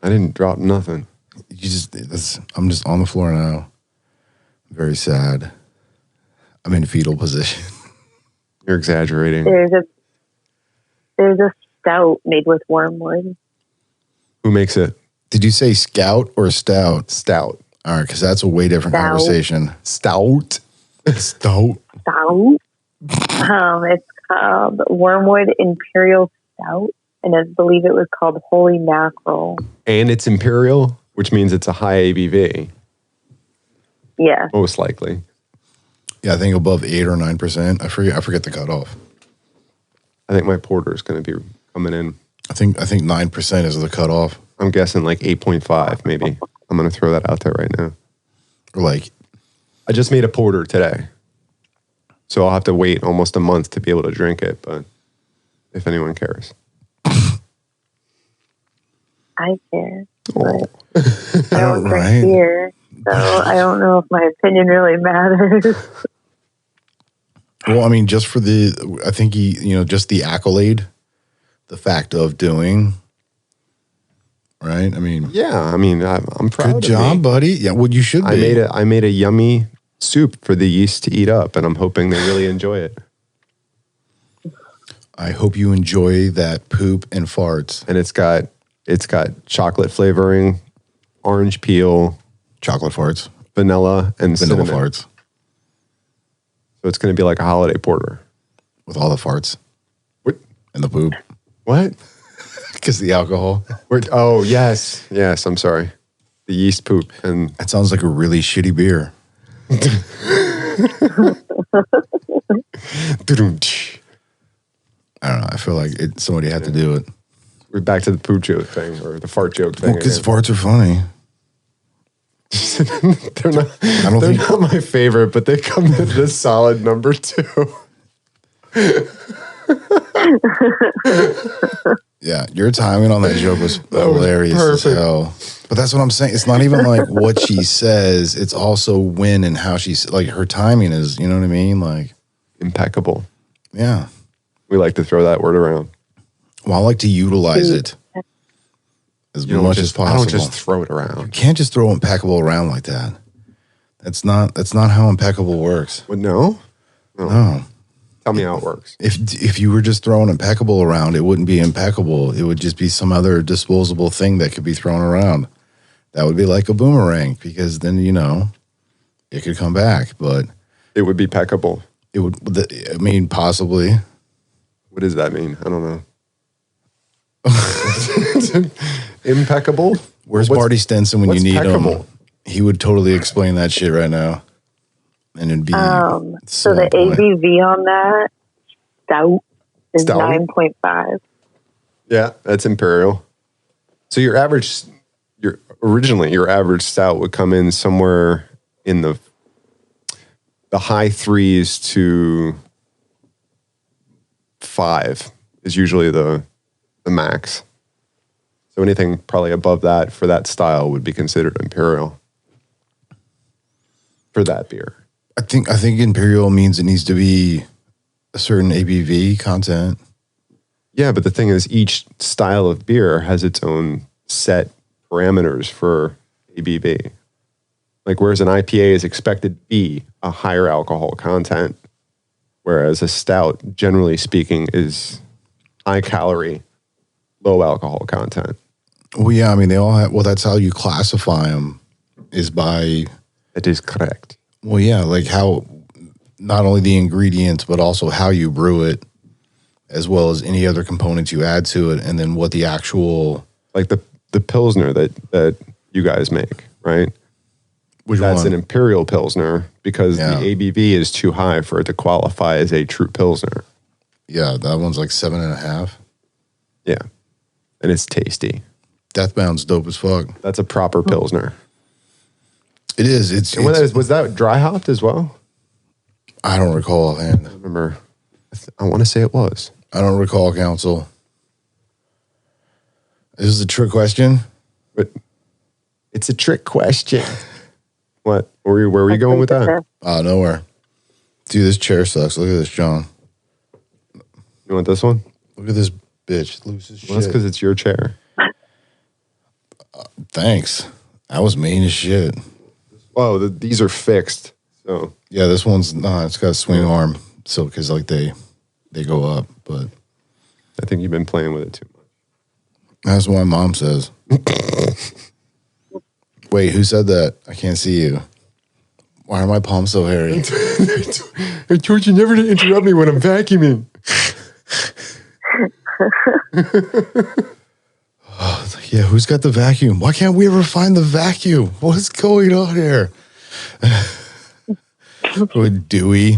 I didn't drop nothing. I'm just on the floor now. Very sad. I'm in fetal position. You're exaggerating. There's a stout made with wormwood. Who makes it? Did you say scout or stout? Stout. All right, because that's a way different conversation. Stout. Stout. Stout. It's called Wormwood Imperial Stout, and I believe it was called Holy Mackerel. And it's imperial, which means it's a high ABV. Yeah. Most likely. Yeah, I think above 8 or 9%. I forget the cutoff. I think my porter is going to be coming in. I think 9% is the cutoff. I'm guessing like 8.5 maybe. I'm going to throw that out there right now. Or like, I just made a porter today. So I'll have to wait almost a month to be able to drink it, but if anyone cares. I care. Oh. I don't drink beer, so I don't know if my opinion really matters. Well, I mean, just for I think just the accolade, the fact of doing, right? I mean, yeah, I'm proud. Good job, buddy. Yeah, well, you should be. I made a yummy soup for the yeast to eat up, and I'm hoping they really enjoy it. I hope you enjoy that poop and farts. And it's got chocolate flavoring, orange peel, chocolate farts, vanilla, and vanilla cinnamon. farts. So it's going to be like a holiday porter. With all the farts. What? And the poop. What? Because the alcohol. Oh, yes. Yes, I'm sorry. The yeast poop. And That sounds like a really shitty beer. I don't know. I feel like somebody had to do it. We're back to the poop joke thing or the fart joke thing. Because farts are funny. they're not my favorite, but they come in this solid number 2. Yeah, your timing on that joke was hilarious as hell. But that's what I'm saying. It's not even like what she says. It's also when and how she's like her timing is. You know what I mean? Like impeccable. Yeah, we like to throw that word around. Well, I like to utilize it as much as possible. I don't just throw it around. You can't just throw impeccable around like that. That's not how impeccable works. Well, no. Tell me how it works. If you were just throwing impeccable around, it wouldn't be impeccable. It would just be some other disposable thing that could be thrown around. That would be like a boomerang because then, it could come back. But it would be peckable. It would, possibly. What does that mean? I don't know. Impeccable? Where's Marty Stenson when you need him? He would totally explain that shit right now. And it'd be so the ABV on that stout is 9.5. Yeah, that's imperial. So your average stout would come in somewhere in the high 3s to 5 is usually the max. So anything probably above that for that style would be considered imperial for that beer. I think imperial means it needs to be a certain ABV content. Yeah, but the thing is, each style of beer has its own set parameters for ABV. Like, whereas an IPA is expected to be a higher alcohol content, whereas a stout, generally speaking, is high calorie, low alcohol content. Well, yeah, they all have. Well, that's how you classify them. Is by. That is correct. Well, yeah, like how not only the ingredients, but also how you brew it, as well as any other components you add to it, and then what the actual... Like the Pilsner that you guys make, right? That's an Imperial Pilsner because the ABV is too high for it to qualify as a true Pilsner. Yeah, that one's like 7.5. Yeah, and it's tasty. Deathbound's dope as fuck. That's a proper Pilsner. It is. Was that dry hopped as well? I don't recall, man. I remember. I want to say it was. I don't recall, counsel. This is a trick question. But it's a trick question. What? Where were you going with that? Nowhere. Dude, this chair sucks. Look at this, John. You want this one? Look at this bitch. Loose as shit. Well, that's because it's your chair. Thanks. That was mean as shit. Oh, these are fixed. So yeah, this one's not. It's got a swing arm, so because like they go up. But I think you've been playing with it too much. That's what my mom says. Wait, who said that? I can't see you. Why are my palms so hairy? I told you never to interrupt me when I'm vacuuming. Yeah, who's got the vacuum? Why can't we ever find the vacuum? What's going on here? With Dewey.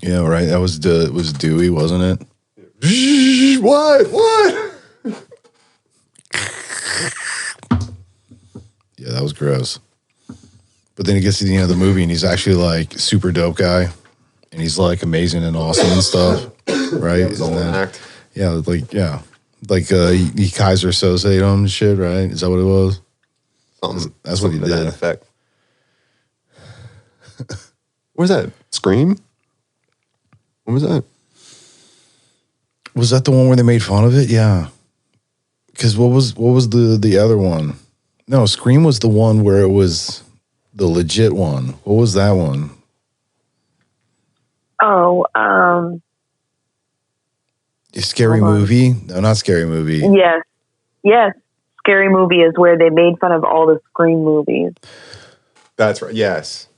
Yeah, right. That was Dewey, wasn't it? What? Yeah, that was gross. But then he gets to the end of the movie and he's actually like super dope guy. And he's like amazing and awesome and stuff. Right? Yeah, it was all an act. Yeah, like he Kaiser Soze him and shit, right? Is that what it was? That's what he did. That effect. What was that? Scream? What was that? Was that the one where they made fun of it? Yeah. Because what was the other one? No, Scream was the one where it was the legit one. What was that one? Oh, Scary Movie? No, not Scary Movie. Yes. Scary Movie is where they made fun of all the Scream movies. That's right. Yes.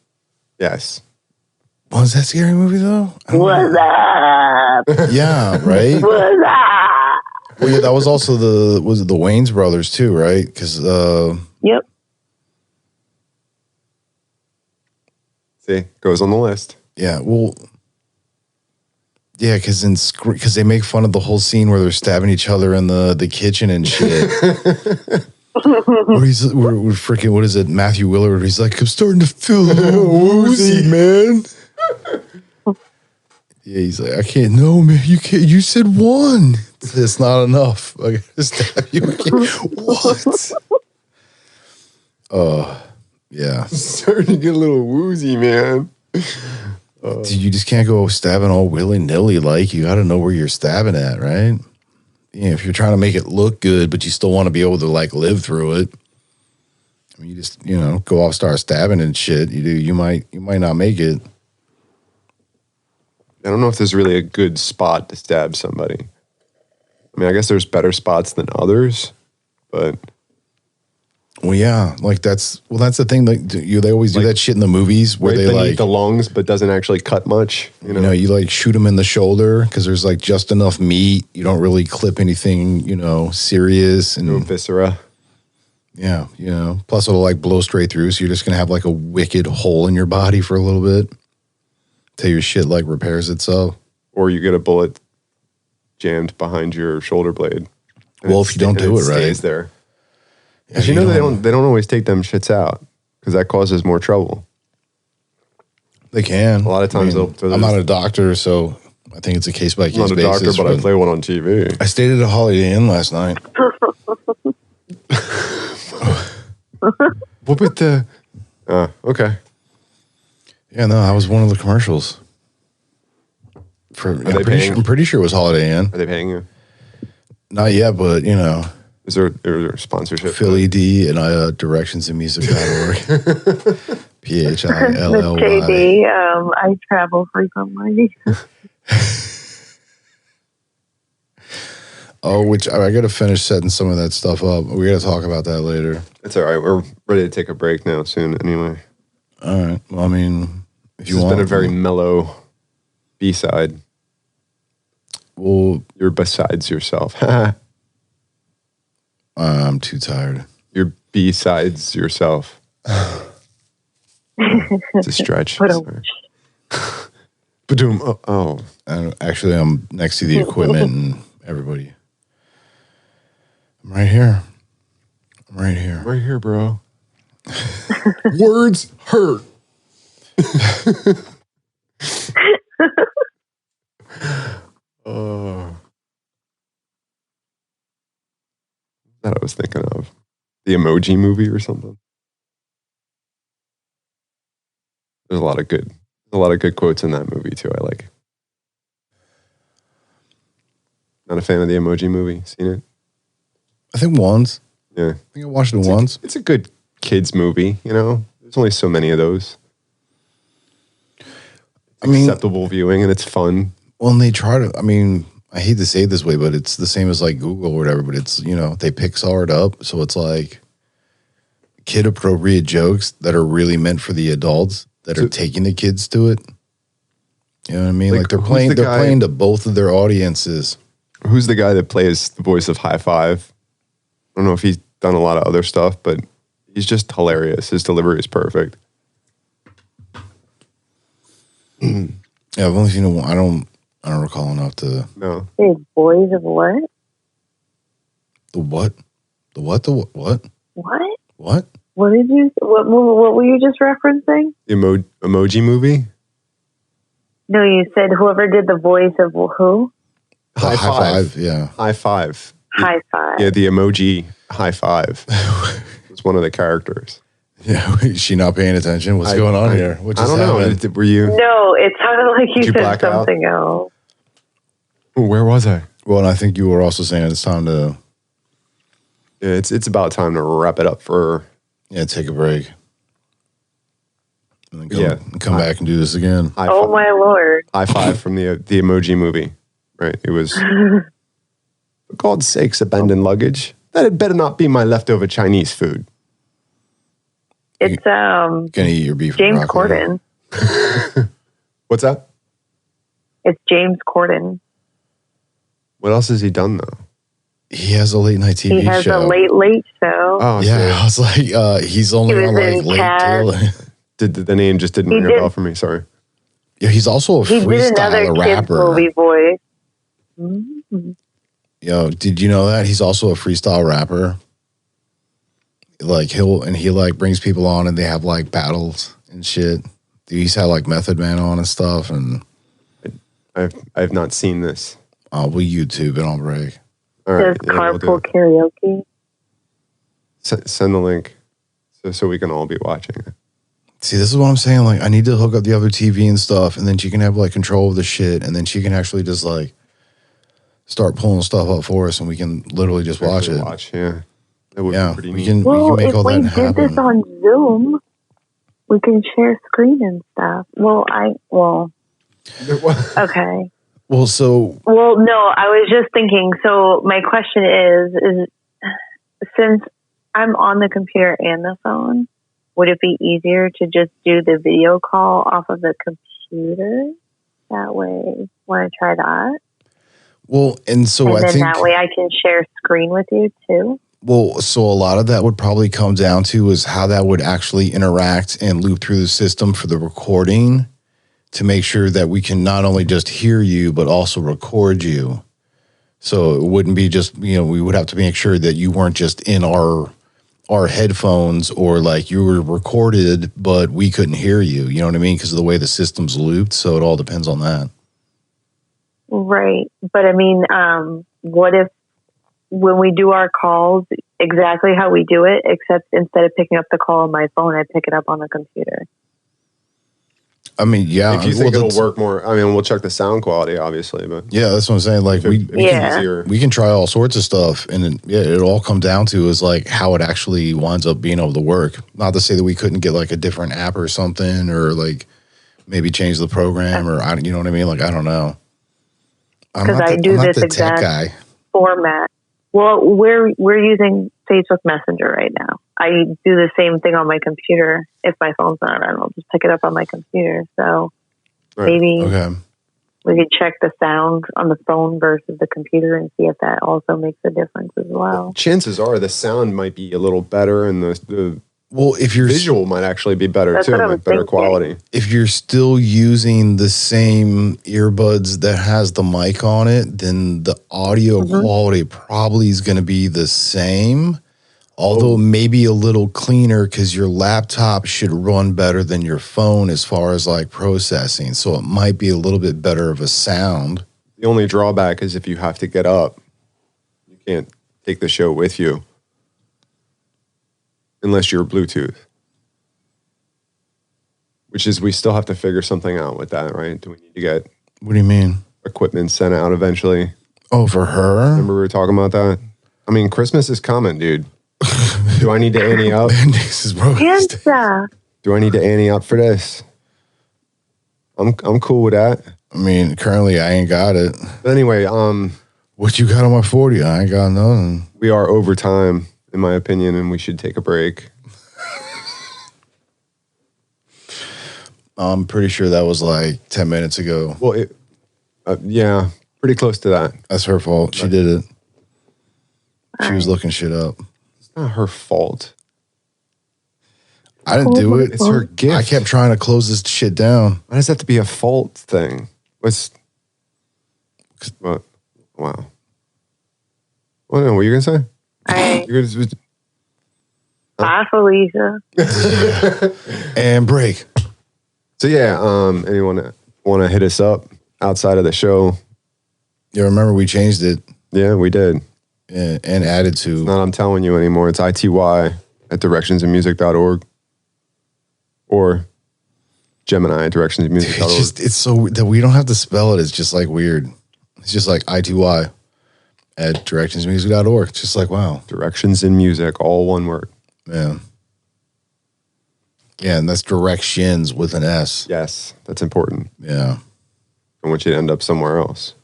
Was that scary movie though? What's up? Yeah, right. What's up? Well, yeah, that was also the Wayans brothers too, right? Because Yep. See, goes on the list. yeah, well, yeah, because they make fun of the whole scene where they're stabbing each other in the kitchen and shit. We're freaking, what is it? Matthew Willard. He's like, I'm starting to feel a little woozy, man. Yeah, he's like, I can't. No, man, you can't. You said one. It's not enough. I gotta stab you again. What? Yeah. Starting to get a little woozy, man. Dude, you just can't go stabbing all willy nilly. Like, you got to know where you're stabbing at, right? Yeah, if you're trying to make it look good, but you still want to be able to like live through it. I mean, you just go off, start stabbing and shit. You might not make it. I don't know if there's really a good spot to stab somebody. I mean, I guess there's better spots than others, but Well, yeah, like that's the thing. Like, they always do that shit in the movies where right they beneath like the lungs, but doesn't actually cut much. You know, you like shoot them in the shoulder because there's like just enough meat. You don't really clip anything, serious and no viscera. yeah, Plus it'll like blow straight through, so you're just gonna have like a wicked hole in your body for a little bit till your shit like repairs itself. Or you get a bullet jammed behind your shoulder blade. Well, if you don't do it right, stays there. Yeah, You know they don't always take them shits out because that causes more trouble. They can. A lot of times I'm not a doctor, so I think it's a case by case basis. I'm not a doctor, but I play one on TV. I stayed at a Holiday Inn last night. What with the? Okay. Yeah, no, I was one of the commercials. I'm pretty sure it was Holiday Inn. Are they paying you? Not yet, but Is there a sponsorship? Philly D and directionsandmusic.org. PHILLY. JD, I travel frequently. Oh, which I got to finish setting some of that stuff up. We got to talk about that later. It's all right. We're ready to take a break now soon anyway. All right. Well, I mean, if you It's want. been a very mellow B-side. Well, You're besides yourself. I'm too tired. You're B-sides yourself. It's a stretch. Sorry. Ba-doom. Oh. Actually, I'm next to the equipment and everybody. I'm right here. Right here, bro. Words hurt. That I was thinking of the Emoji Movie or something. There's a lot of good quotes in that movie too. I like. Not a fan of the Emoji Movie. Seen it? I think once. Yeah. I think I watched it once. It's a good kids movie. There's only so many of those. Acceptable viewing, and it's fun. Well, and they try to. I mean, I hate to say it this way, but it's the same as like Google or whatever. But it's they Pixar it up, so it's like kid appropriate jokes that are really meant for the adults that are taking the kids to it. You know what I mean? Like they're playing to both of their audiences. Who's the guy that plays the voice of High Five? I don't know if he's done a lot of other stuff, but he's just hilarious. His delivery is perfect. Yeah, I've only seen it one. I don't recall enough to. No. Hey, boys of what? The what? The what? The what? What? What? What did you? What were you just referencing? The Emoji Movie? No, you said whoever did the voice of who? High Five. Yeah. High Five. High Five. Yeah, the emoji High Five. It's one of the characters. Yeah, is she not paying attention? What's going on here? What just I don't happened? know. Were you? No, it sounded like you said black out? something else. Where was I? Well, and I think you were also saying it's time to Yeah, it's about time to wrap it up for. take a break. And then come back and do this again. High Oh five. my Lord! High Five from the Emoji Movie. Right, it was. For God's sakes, abandoned luggage. That had better not be my leftover Chinese food. It's Gonna eat your beef. James and broccoli. Corden. What's that? It's James Corden. What else has he done though? He has a late night TV He has show. a late show. Oh, Yeah, I was like, he's only He was on like in late Cast. Taylor. the name just didn't ring a bell for me. Sorry. Yeah, he's also a He did another freestyler kids rapper. movie voice. Mm-hmm. Yo, did you know that he's also a freestyle rapper? Like he like brings people on and they have like battles and shit. Dude, he's had like Method Man on and stuff, and I've not seen this. we'll YouTube it on break. All right, Does carpool karaoke? Send the link so we can all be watching it. See, this is what I'm saying. Like, I need to hook up the other TV and stuff, and then she can have like control of the shit, and then she can actually just like start pulling stuff up for us, and we can literally just watch it. Yeah, that would be pretty neat. we can make all that if we happen. did this on Zoom, we can share screen and stuff. Okay. Well, so Well, no, I was just thinking. So my question is since I'm on the computer and the phone, would it be easier to just do the video call off of the computer? That way, want to try that? well, and so And I then think that way I can share screen with you too. well, so a lot of that would probably come down to is how that would actually interact and loop through the system for the recording to make sure that we can not only just hear you, but also record you. So it wouldn't be just, we would have to make sure that you weren't just in our headphones or like you were recorded, but we couldn't hear you. You know what I mean? Because of the way the system's looped. So it all depends on that. Right. But I mean, what if when we do our calls, exactly how we do it, except instead of picking up the call on my phone, I pick it up on the computer? I mean, yeah. If you think it'll work more, I mean, we'll check the sound quality, obviously, but yeah, that's what I'm saying. Like we can try all sorts of stuff, and it all come down to is like how it actually winds up being able to work. Not to say that we couldn't get like a different app or something, or like maybe change the program, or you know what I mean? Like I don't know. Because I do this exact format. Well, we're using Facebook Messenger right now. I do the same thing on my computer. If my phone's not around, I'll just pick it up on my computer. So maybe we could check the sound on the phone versus the computer and see if that also makes a difference as well. Chances are the sound might be a little better, and the if your visual might actually be better That's too, what I like was better thinking. quality. If you're still using the same earbuds that has the mic on it, then the audio quality probably is going to be the same, although maybe a little cleaner because your laptop should run better than your phone as far as like processing. So it might be a little bit better of a sound. The only drawback is if you have to get up, you can't take the show with you. Unless you're Bluetooth. Which is, we still have to figure something out with that, right? Do we need to get What do you mean? equipment sent out eventually? Oh, for her? Remember we were talking about that? I mean, Christmas is coming, dude. Do I need to ante up? This is broken. Pizza. Do I need to ante up for this? I'm cool with that. I mean, currently I ain't got it. But anyway, What you got on my 40? I ain't got nothing. we are over time, in my opinion, and we should take a break. I'm pretty sure that was like 10 minutes ago. Well, yeah, pretty close to that. That's her fault. She did it. She was looking shit up. It's not her fault. I didn't do it. It's her gift. I kept trying to close this shit down. Why does that have to be a fault thing? What? Wow. Well, no, what were you going to say? All right. You're gonna, Bye, Felicia. And break. so, yeah, anyone want to hit us up outside of the show? Yeah, remember we changed it Yeah, we did. and added to. Not I'm telling you anymore. It's ity@directionsinmusic.org or Gemini @directionsinmusic.org. It's so that we don't have to spell it. It's just like weird. It's just like ity@directionsmusic.org. It's just like, wow. Directions in Music, all one word. Yeah. Yeah, and that's directions with an S. Yes, that's important. Yeah. I want you to end up somewhere else.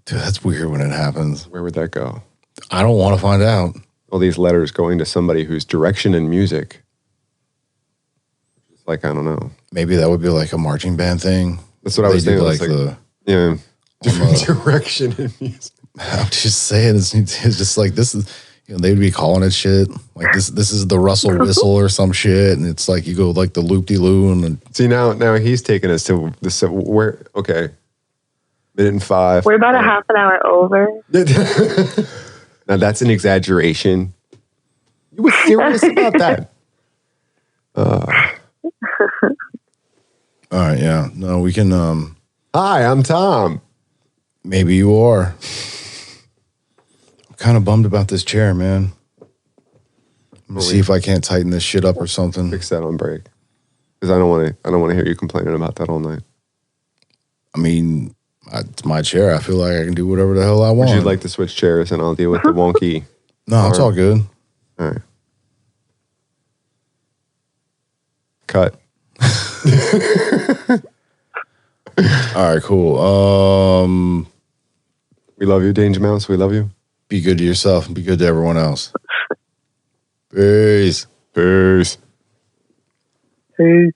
Dude, that's weird when it happens. Where would that go? I don't want to find out. All these letters going to somebody who's direction in music. like, I don't know. Maybe that would be like a marching band thing. That's what I was They do thinking. like yeah, different direction in music. I'm just saying, it's just like this is, they'd be calling it shit like this. This is the Russell whistle or some shit, and it's like you go like the loop de loo and then, See now he's taking us to the where. Okay, minute and 5. We're about a half an hour over. Now that's an exaggeration. You were serious about that? all right, yeah, no, we can. Hi, I'm Tom. Maybe you are. I'm kind of bummed about this chair, man. I'm gonna see if I can't tighten this shit up or something. Fix that on break, because I don't want to hear you complaining about that all night. I mean, it's my chair. I feel like I can do whatever the hell I want. Would you like to switch chairs and I'll deal with the wonky? No, it's all good. All right. Cut. All right, cool. We love you, Danger Mouse. We love you. Be good to yourself and be good to everyone else. Peace. Peace. Peace.